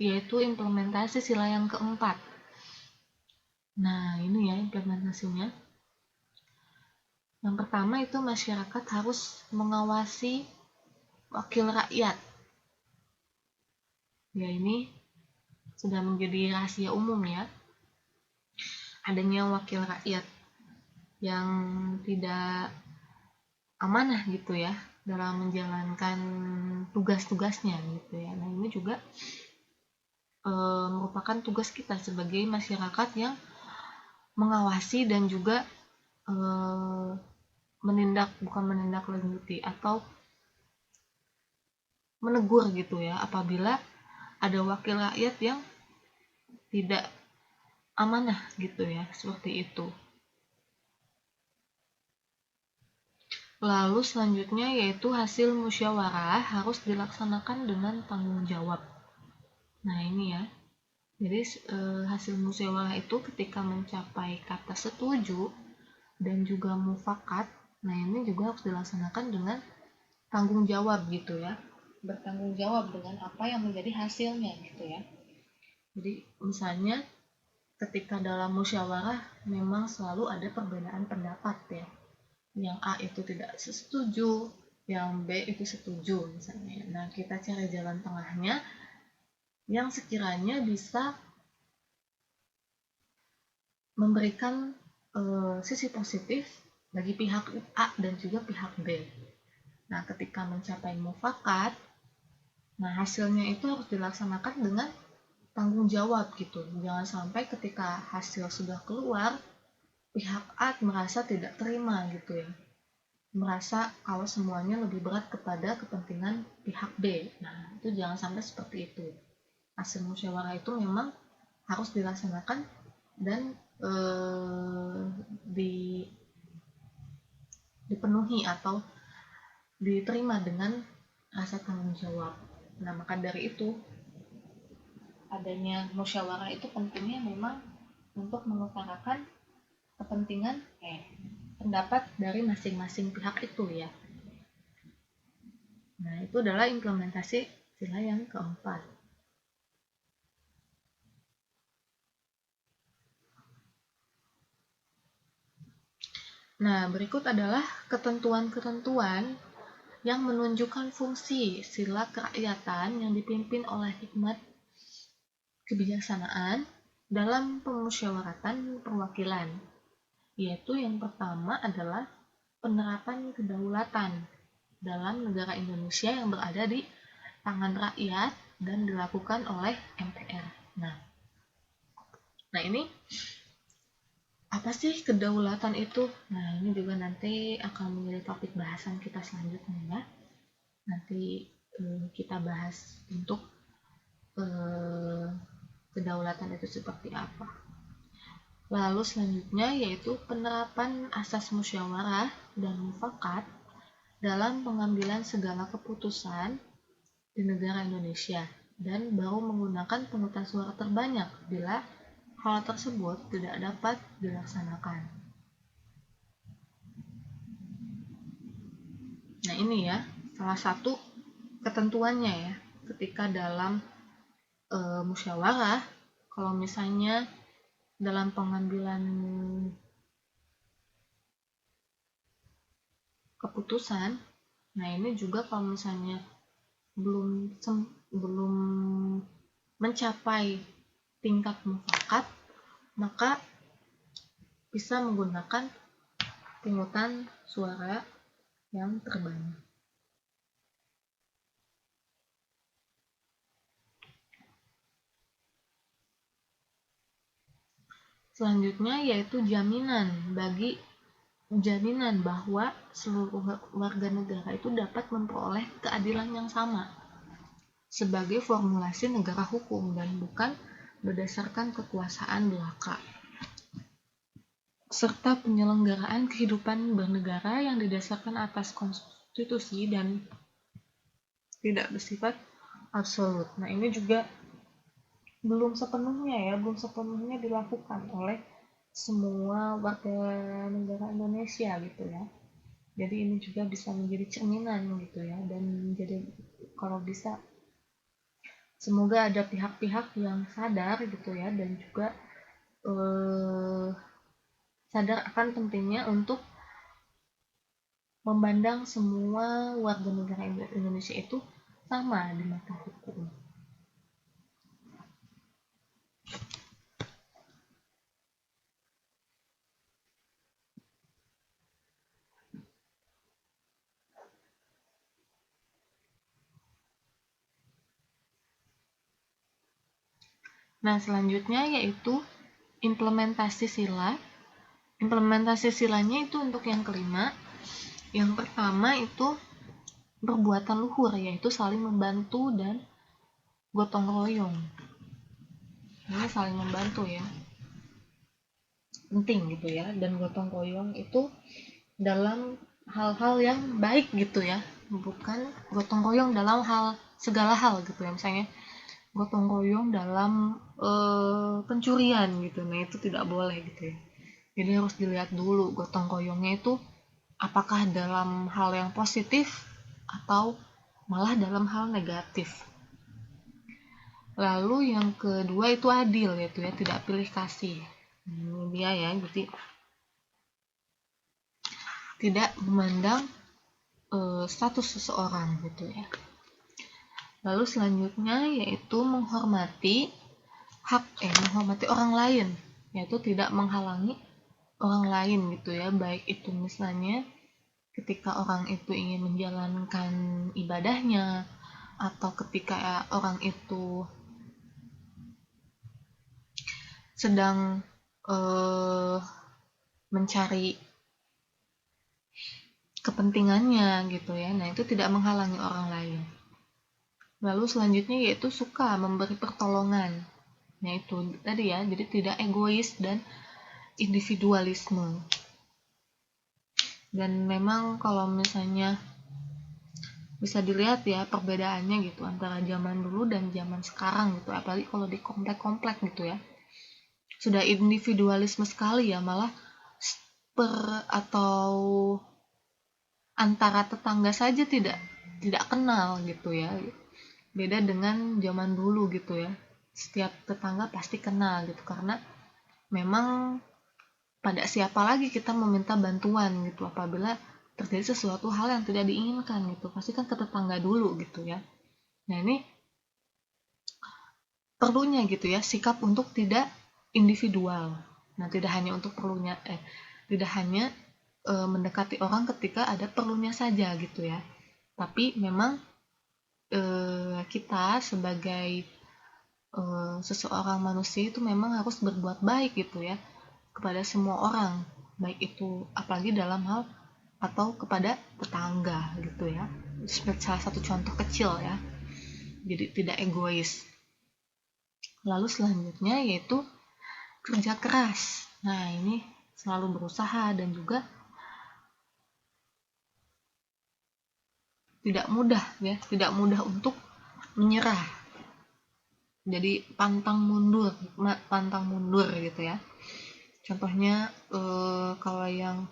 yaitu implementasi sila yang keempat. Nah, ini ya implementasinya. Yang pertama itu masyarakat harus mengawasi wakil rakyat. Ya, ini sudah menjadi rahasia umum ya. Adanya wakil rakyat yang tidak amanah gitu ya dalam menjalankan tugas-tugasnya gitu ya. Nah, ini juga merupakan tugas kita sebagai masyarakat yang mengawasi dan juga menindaklanjuti atau menegur gitu ya apabila ada wakil rakyat yang tidak amanah gitu ya, seperti itu. Lalu selanjutnya yaitu hasil musyawarah harus dilaksanakan dengan tanggung jawab. Nah, ini ya. Jadi hasil musyawarah itu ketika mencapai kata setuju dan juga mufakat, nah ini juga harus dilaksanakan dengan tanggung jawab gitu ya. Bertanggung jawab dengan apa yang menjadi hasilnya gitu ya. Jadi misalnya ketika dalam musyawarah memang selalu ada perbedaan pendapat ya. Yang A itu tidak setuju, yang B itu setuju misalnya. Nah, kita cari jalan tengahnya yang sekiranya bisa memberikan sisi positif bagi pihak A dan juga pihak B. Nah, ketika mencapai mufakat, nah hasilnya itu harus dilaksanakan dengan tanggung jawab gitu. Jangan sampai ketika hasil sudah keluar, pihak A merasa tidak terima gitu ya. Merasa kalau semuanya lebih berat kepada kepentingan pihak B. Nah, itu jangan sampai seperti itu. Hasil musyawarah itu memang harus dilaksanakan dan dipenuhi atau diterima dengan rasa tanggung jawab. Nah, maka dari itu adanya musyawarah itu pentingnya memang untuk mengutarakan kepentingan pendapat dari masing-masing pihak itu ya. Nah, itu adalah implementasi sila yang keempat. Nah, berikut adalah ketentuan-ketentuan yang menunjukkan fungsi sila kerakyatan yang dipimpin oleh hikmat kebijaksanaan, dalam pemusyawaratan perwakilan, yaitu yang pertama adalah penerapan kedaulatan dalam negara Indonesia yang berada di tangan rakyat dan dilakukan oleh MPR. Nah ini apa sih kedaulatan itu? Nah ini juga nanti akan menjadi topik bahasan kita selanjutnya ya. Nanti kita bahas untuk kedaulatan itu seperti apa. Lalu selanjutnya yaitu penerapan asas musyawarah dan mufakat dalam pengambilan segala keputusan di negara Indonesia dan baru menggunakan pemungutan suara terbanyak bila hal tersebut tidak dapat dilaksanakan. Nah ini ya salah satu ketentuannya ya ketika dalam musyawarah, kalau misalnya dalam pengambilan keputusan, nah ini juga kalau misalnya belum mencapai tingkat mufakat, maka bisa menggunakan pemungutan suara yang terbanyak. Selanjutnya yaitu jaminan bahwa seluruh warga negara itu dapat memperoleh keadilan yang sama sebagai formulasi negara hukum dan bukan berdasarkan kekuasaan belaka, serta penyelenggaraan kehidupan bernegara yang didasarkan atas konstitusi dan tidak bersifat absolut. Nah ini juga belum sepenuhnya dilakukan oleh semua warga negara Indonesia gitu ya. Jadi ini juga bisa menjadi cerminan gitu ya, dan jadi kalau bisa semoga ada pihak-pihak yang sadar gitu ya, dan juga sadar akan pentingnya untuk memandang semua warga negara Indonesia itu sama di mata hukum. Nah, selanjutnya yaitu implementasi sila. Implementasi silanya itu untuk yang kelima. Yang pertama itu perbuatan luhur, yaitu saling membantu dan gotong royong. Ini saling membantu ya, penting gitu ya, dan gotong royong itu dalam hal-hal yang baik gitu ya, bukan gotong royong dalam segala hal gitu ya, misalnya gotong royong dalam pencurian gitu, nah itu tidak boleh gitu ya. Jadi harus dilihat dulu gotong royongnya itu apakah dalam hal yang positif atau malah dalam hal negatif. Lalu yang kedua itu adil yaitu ya, tidak pilih kasih. Ini dia ya, jadi tidak memandang status seseorang gitu ya. Lalu selanjutnya yaitu menghormati orang lain, yaitu tidak menghalangi orang lain gitu ya, baik itu misalnya ketika orang itu ingin menjalankan ibadahnya atau ketika orang itu sedang mencari kepentingannya gitu ya. Nah, itu tidak menghalangi orang lain. Lalu selanjutnya yaitu suka memberi pertolongan. Nah, itu tadi ya, jadi tidak egois dan individualisme. Dan memang kalau misalnya bisa dilihat ya perbedaannya gitu antara zaman dulu dan zaman sekarang gitu, apalagi kalau di komplek-komplek gitu ya. Sudah individualisme sekali ya, malah atau antara tetangga saja tidak kenal gitu ya. Beda dengan zaman dulu gitu ya, setiap tetangga pasti kenal gitu, karena memang pada siapa lagi kita meminta bantuan gitu apabila terjadi sesuatu hal yang tidak diinginkan gitu, pasti kan ke tetangga dulu gitu ya. Nah ini perlunya gitu ya sikap untuk tidak individual. Nah, tidak hanya untuk perlunya tidak hanya mendekati orang ketika ada perlunya saja gitu ya. Tapi memang kita sebagai seseorang manusia itu memang harus berbuat baik gitu ya kepada semua orang, baik itu apalagi dalam hal atau kepada tetangga gitu ya. Salah satu contoh kecil ya. Jadi tidak egois. Lalu selanjutnya yaitu kerja keras. Nah, ini selalu berusaha dan juga tidak mudah ya, tidak mudah untuk menyerah. Jadi pantang mundur gitu ya. Contohnya kalau yang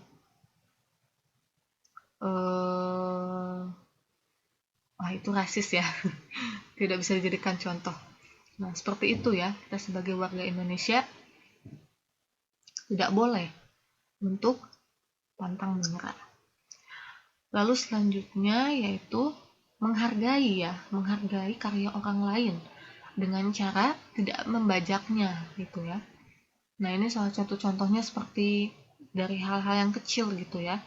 itu rasis ya. Tidak bisa dijadikan contoh. Nah, seperti itu ya. Kita sebagai warga Indonesia tidak boleh untuk pantang menyerah. Lalu selanjutnya yaitu menghargai karya orang lain dengan cara tidak membajaknya gitu ya. Nah, ini salah satu contohnya seperti dari hal-hal yang kecil gitu ya.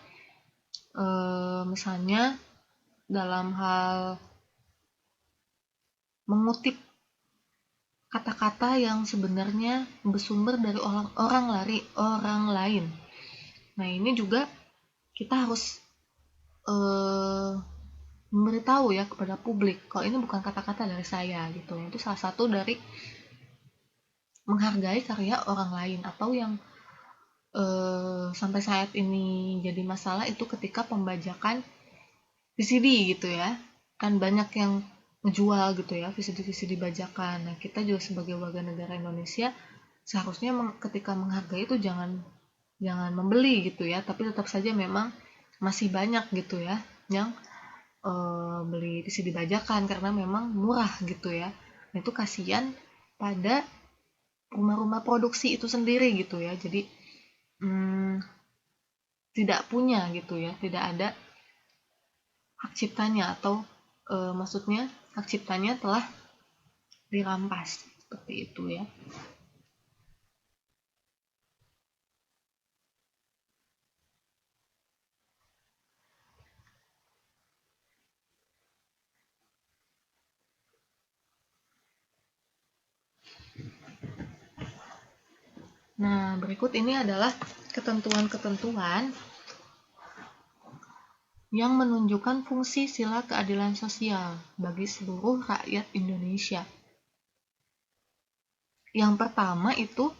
Misalnya dalam hal mengutip kata-kata yang sebenarnya bersumber dari orang lain. Nah, ini juga kita harus memberitahu ya kepada publik kalau ini bukan kata-kata dari saya gitu. Itu salah satu dari menghargai karya orang lain. Atau yang sampai saat ini jadi masalah itu ketika pembajakan VCD gitu ya. Kan banyak yang ngejual gitu ya VCD bajakan. Nah, kita juga sebagai warga negara Indonesia seharusnya ketika menghargai itu jangan membeli gitu ya, tapi tetap saja memang masih banyak gitu ya yang beli VCD bajakan karena memang murah gitu ya. Nah, itu kasihan pada rumah-rumah produksi itu sendiri gitu ya. Jadi tidak punya gitu ya, tidak ada hak ciptanya atau maksudnya hak ciptanya telah dirampas seperti itu ya. Nah, berikut ini adalah ketentuan-ketentuan yang menunjukkan fungsi sila keadilan sosial bagi seluruh rakyat Indonesia. Yang pertama itu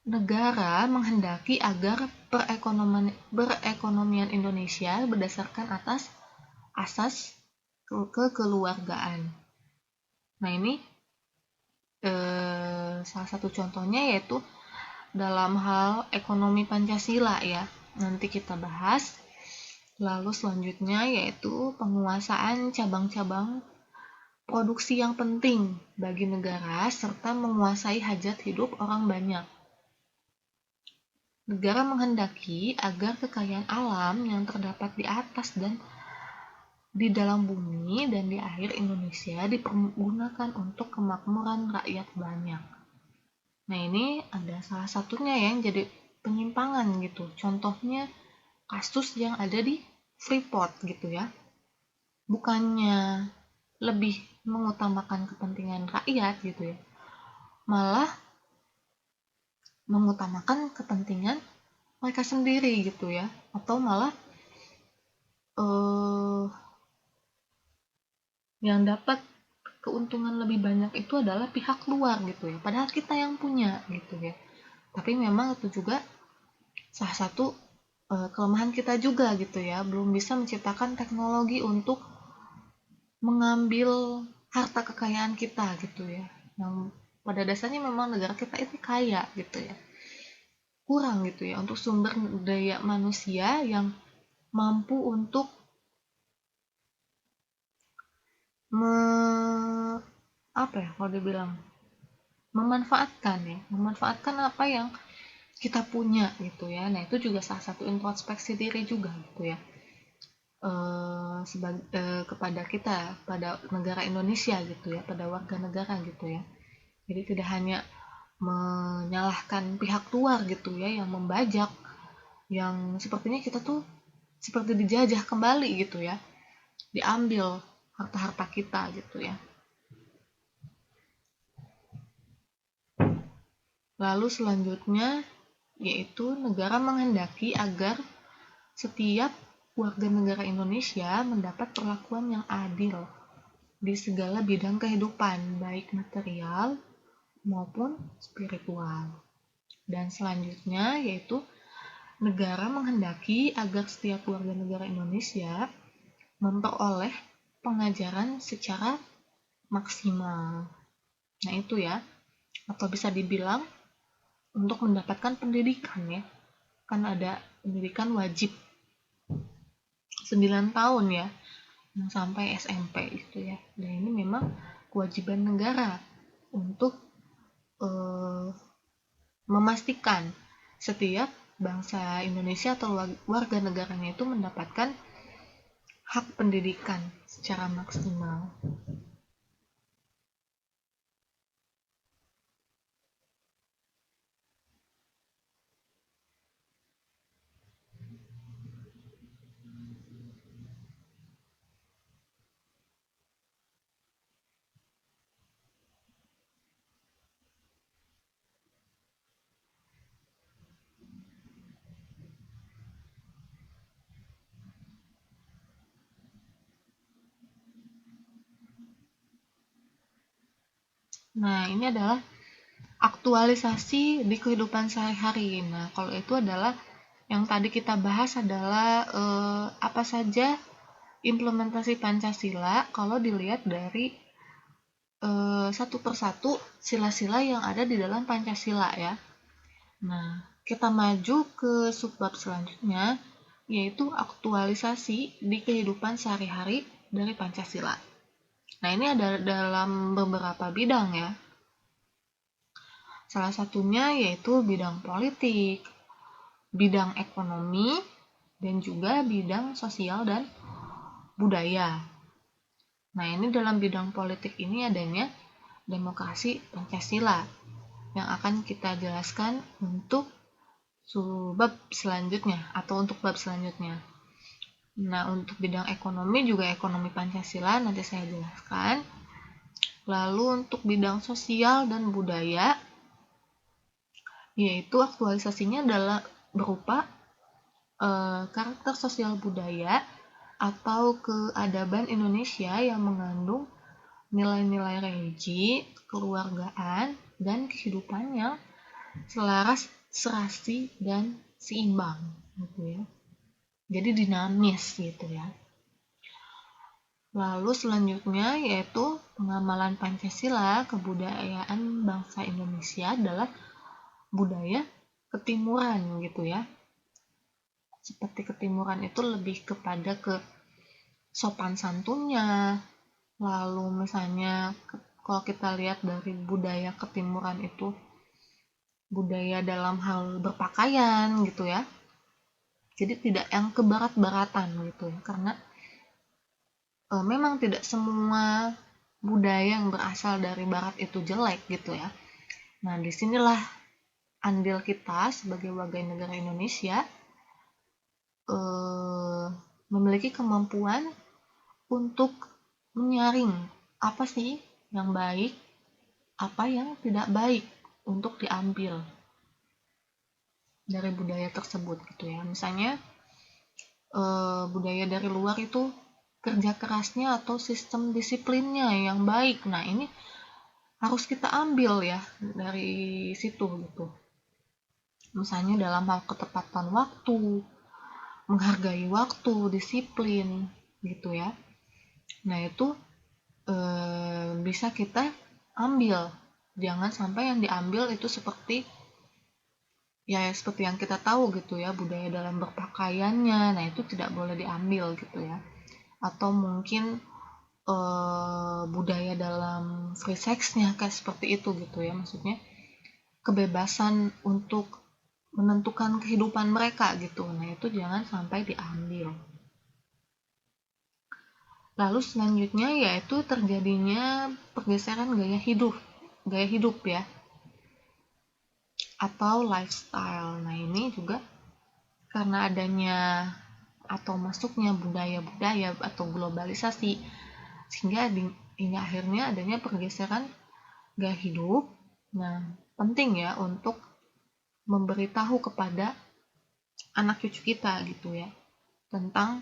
negara menghendaki agar perekonomian Indonesia berdasarkan atas asas kekeluargaan. Nah, ini salah satu contohnya yaitu dalam hal ekonomi Pancasila ya. Nanti kita bahas. Lalu selanjutnya yaitu penguasaan cabang-cabang produksi yang penting bagi negara serta menguasai hajat hidup orang banyak. Negara menghendaki agar kekayaan alam yang terdapat di atas dan di dalam bumi dan di air Indonesia dipergunakan untuk kemakmuran rakyat banyak. Nah, ini ada salah satunya yang jadi penyimpangan gitu. Contohnya kasus yang ada di Freeport gitu ya. Bukannya lebih mengutamakan kepentingan rakyat gitu ya, malah mengutamakan kepentingan mereka sendiri gitu ya. Atau malah yang dapat keuntungan lebih banyak itu adalah pihak luar gitu ya, padahal kita yang punya gitu ya. Tapi memang itu juga salah satu kelemahan kita juga gitu ya, belum bisa menciptakan teknologi untuk mengambil harta kekayaan kita gitu ya, yang pada dasarnya memang negara kita itu kaya gitu ya. Kurang gitu ya untuk sumber daya manusia yang mampu untuk memanfaatkan apa yang kita punya gitu ya. Nah, itu juga salah satu introspeksi diri juga gitu ya, kepada kita, pada negara Indonesia gitu ya, pada warga negara gitu ya. Jadi tidak hanya menyalahkan pihak luar gitu ya, yang membajak, yang sepertinya kita tuh seperti dijajah kembali gitu ya, diambil harta-harta kita gitu ya. Lalu selanjutnya yaitu negara menghendaki agar setiap warga negara Indonesia mendapat perlakuan yang adil di segala bidang kehidupan, baik material maupun spiritual. Dan selanjutnya yaitu negara menghendaki agar setiap warga negara Indonesia memperoleh pengajaran secara maksimal. Nah itu ya, atau bisa dibilang untuk mendapatkan pendidikan ya, kan ada pendidikan wajib 9 tahun ya, yang sampai SMP itu ya. Dan ini memang kewajiban negara untuk memastikan setiap bangsa Indonesia atau warga negaranya itu mendapatkan hak pendidikan secara maksimal. Nah, ini adalah aktualisasi di kehidupan sehari-hari. Nah, kalau itu adalah yang tadi kita bahas adalah apa saja implementasi Pancasila kalau dilihat dari satu persatu sila-sila yang ada di dalam Pancasila ya. Nah, kita maju ke subbab selanjutnya, yaitu aktualisasi di kehidupan sehari-hari dari Pancasila. Nah, ini ada dalam beberapa bidang ya. Salah satunya yaitu bidang politik, bidang ekonomi, dan juga bidang sosial dan budaya. Nah, ini dalam bidang politik ini adanya demokrasi Pancasila yang akan kita jelaskan untuk bab selanjutnya atau untuk bab selanjutnya. Nah, untuk bidang ekonomi juga ekonomi Pancasila nanti saya jelaskan. Lalu untuk bidang sosial dan budaya yaitu aktualisasinya adalah berupa karakter sosial budaya atau keadaban Indonesia yang mengandung nilai-nilai religi, keluargaan, dan kehidupan yang selaras, serasi, dan seimbang gitu ya. Jadi dinamis gitu ya. Lalu selanjutnya yaitu pengamalan Pancasila, kebudayaan bangsa Indonesia adalah budaya ketimuran gitu ya. Seperti ketimuran itu lebih kepada ke sopan santunnya. Lalu misalnya kalau kita lihat dari budaya ketimuran itu budaya dalam hal berpakaian gitu ya. Jadi tidak yang ke barat-baratan gitu ya. Karena memang tidak semua budaya yang berasal dari barat itu jelek gitu ya. Nah, disinilah andil kita sebagai warga negara Indonesia memiliki kemampuan untuk menyaring apa sih yang baik, apa yang tidak baik untuk diambil dari budaya tersebut gitu ya. Misalnya budaya dari luar itu kerja kerasnya atau sistem disiplinnya yang baik. Nah, ini harus kita ambil ya dari situ gitu. Misalnya dalam hal ketepatan waktu, menghargai waktu, disiplin gitu ya. Nah, itu bisa kita ambil. Jangan sampai yang diambil itu seperti yang kita tahu gitu ya, budaya dalam berpakaiannya. Nah, itu tidak boleh diambil gitu ya. Atau mungkin budaya dalam free sex-nya kayak seperti itu gitu ya. Maksudnya kebebasan untuk menentukan kehidupan mereka gitu. Nah, itu jangan sampai diambil. Lalu selanjutnya yaitu terjadinya pergeseran gaya hidup ya. atau lifestyle. Nah, ini juga karena adanya atau masuknya budaya-budaya atau globalisasi, sehingga hingga akhirnya adanya pergeseran gaya hidup. Nah, penting ya untuk memberitahu kepada anak cucu kita gitu ya tentang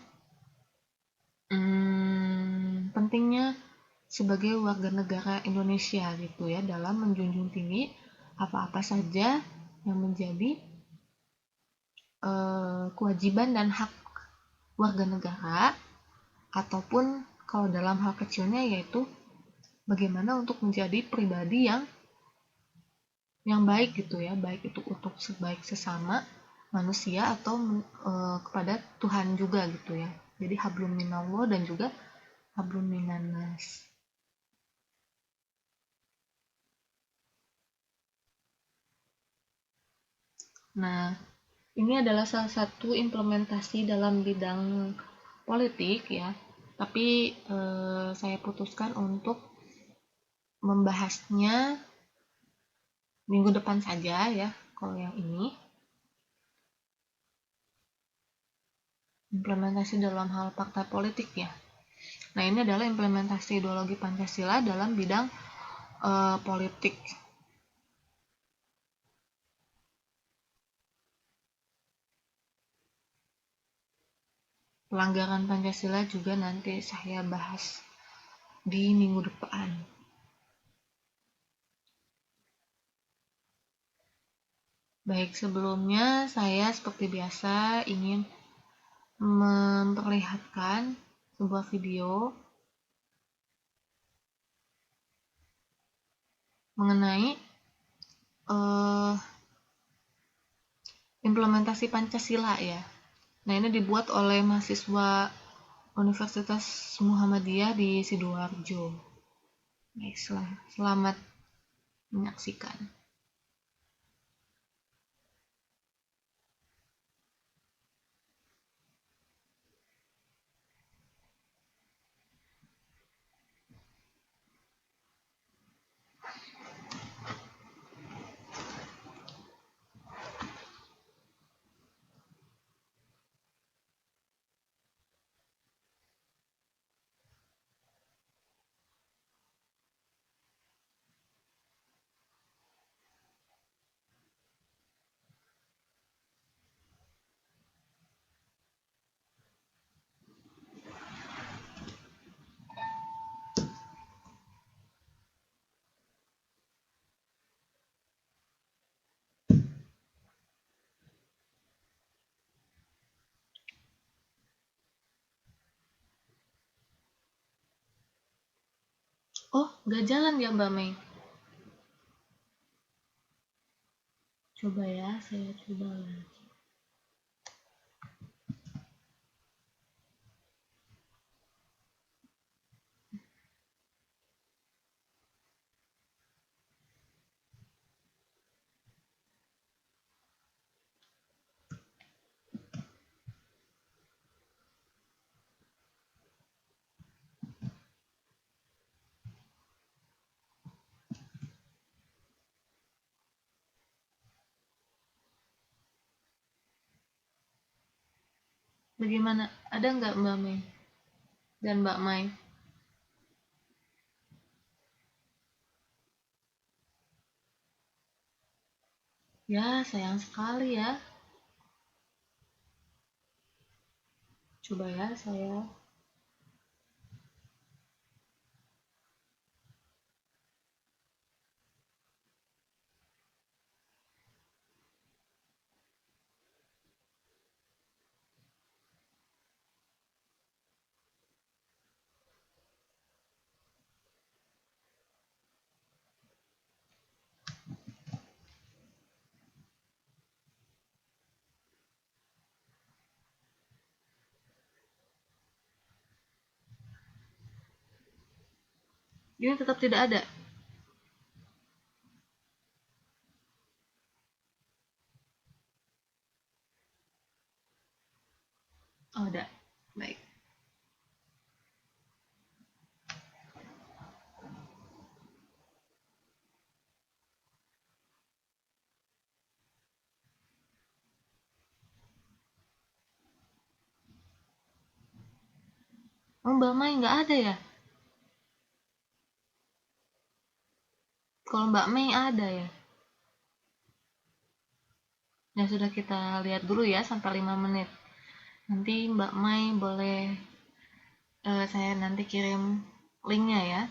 pentingnya sebagai warga negara Indonesia gitu ya dalam menjunjung tinggi apa-apa saja yang menjadi kewajiban dan hak warga negara, ataupun kalau dalam hal kecilnya yaitu bagaimana untuk menjadi pribadi yang baik gitu ya, baik itu untuk sebaik sesama manusia atau kepada Tuhan juga gitu ya. Jadi hablum minallah dan juga hablum minannas. Nah, ini adalah salah satu implementasi dalam bidang politik ya. Tapi saya putuskan untuk membahasnya minggu depan saja ya. Kalau yang ini implementasi dalam hal partai politik ya. Nah, ini adalah implementasi ideologi Pancasila dalam bidang politik. Pelanggaran Pancasila juga nanti saya bahas di minggu depan. Baik, sebelumnya saya seperti biasa ingin memperlihatkan sebuah video mengenai implementasi Pancasila ya. Nah, ini dibuat oleh mahasiswa Universitas Muhammadiyah di Sidoarjo. Baik, selamat menyaksikan. Oh, gak jalan ya Mbak Mei? Coba ya, saya coba lagi. Bagaimana? Ada nggak Mbak Mei dan Mbak Mai? Ya, sayang sekali ya. Coba ya, saya ini tetap tidak ada. Oh, ada. Baik. Oh, Mbak Mai nggak ada ya? Kalau Mbak Mei ada ya. Ya sudah, kita lihat dulu ya sampai 5 menit. Nanti Mbak Mai boleh saya nanti kirim linknya ya.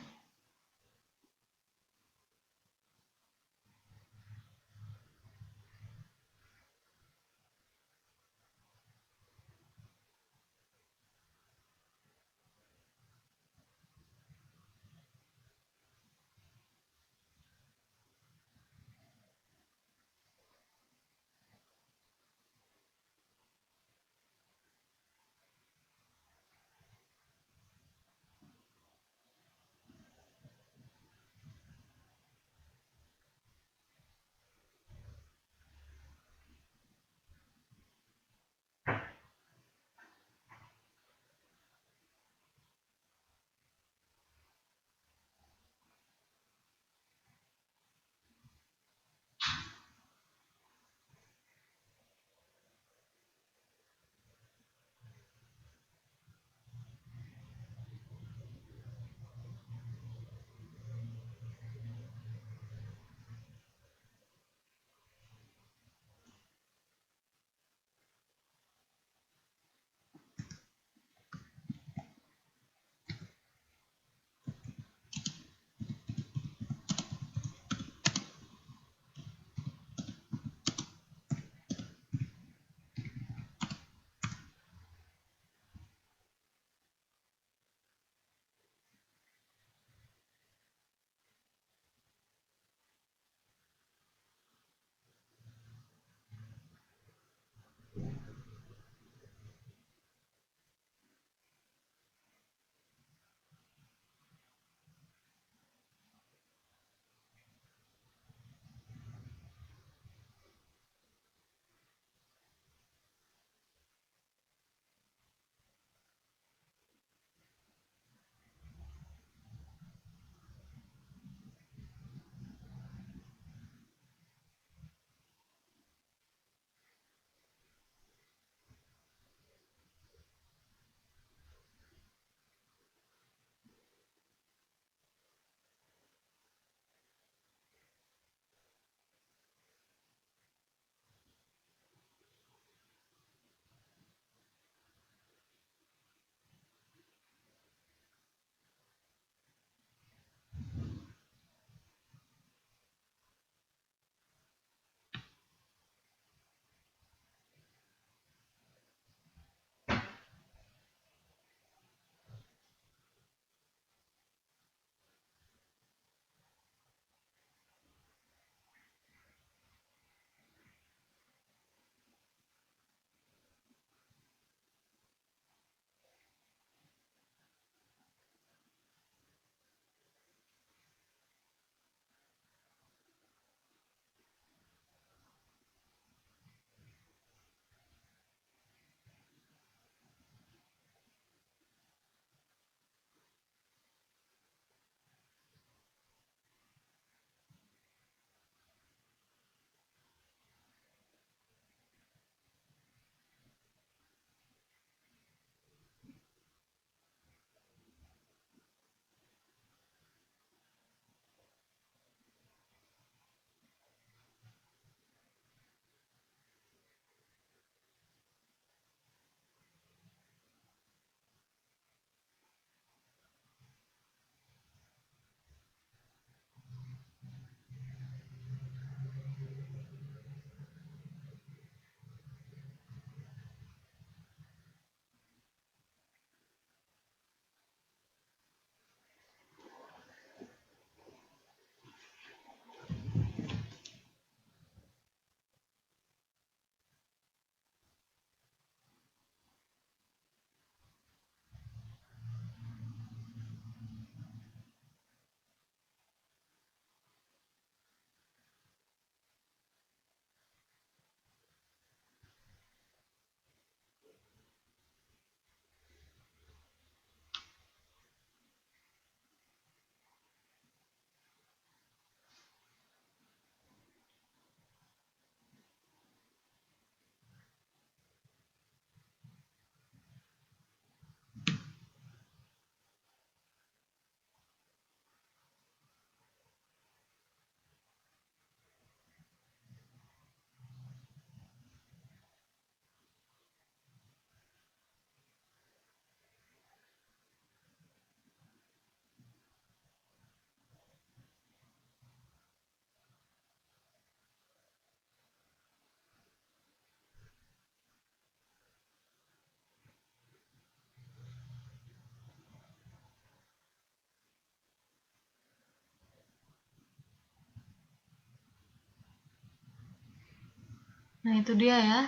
Nah, itu dia ya,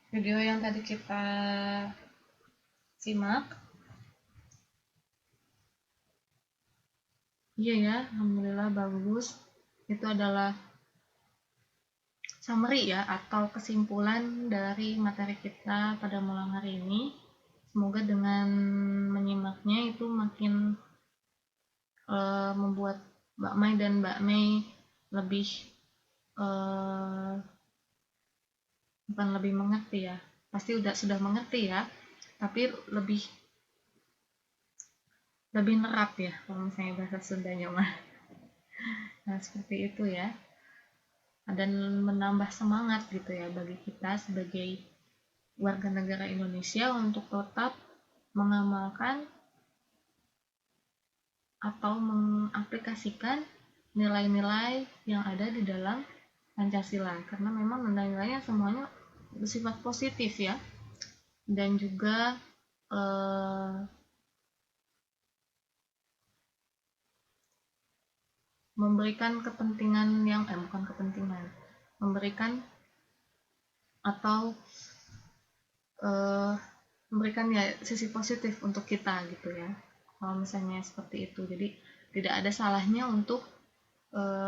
video yang tadi kita simak. Iya ya, alhamdulillah bagus. Itu adalah summary ya, atau kesimpulan dari materi kita pada malam hari ini. Semoga dengan menyimaknya itu makin membuat Mbak Mai dan Mbak Mei lebih bukan lebih mengerti ya, pasti sudah mengerti ya, tapi lebih nerap ya kalau misalnya bahasa Sundanya mah. Nah, seperti itu ya, dan menambah semangat gitu ya bagi kita sebagai warga negara Indonesia untuk tetap mengamalkan atau mengaplikasikan nilai-nilai yang ada di dalam Pancasila, karena memang nilai-nilainya semuanya bersifat positif ya, dan juga memberikan kepentingan yang bukan kepentingan, memberikan atau memberikan ya sisi positif untuk kita gitu ya, kalau misalnya seperti itu. Jadi tidak ada salahnya untuk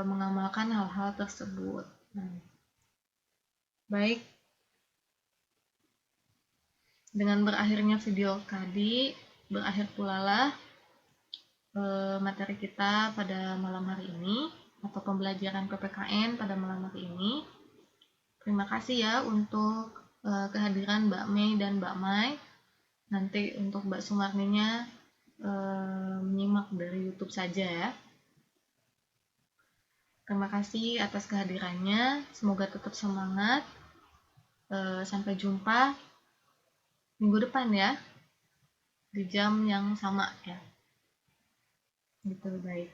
mengamalkan hal-hal tersebut. Baik, dengan berakhirnya video tadi, berakhir pula lah materi kita pada malam hari ini, atau pembelajaran PPKN pada malam hari ini. Terima kasih ya untuk kehadiran Mbak Mei dan Mbak Mai. Nanti untuk Mbak Sumarninya menyimak dari YouTube saja ya. Terima kasih atas kehadirannya. Semoga tetap semangat. Sampai jumpa minggu depan ya, di jam yang sama ya. Gitu, baik.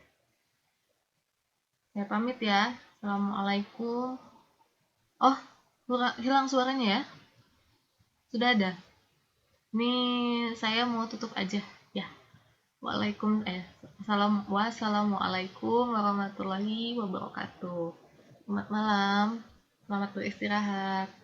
Saya pamit ya. Assalamualaikum. Oh, hilang suaranya ya? Sudah ada. Ini saya mau tutup aja ya. Wassalamualaikum warahmatullahi wabarakatuh. Selamat malam. Selamat beristirahat.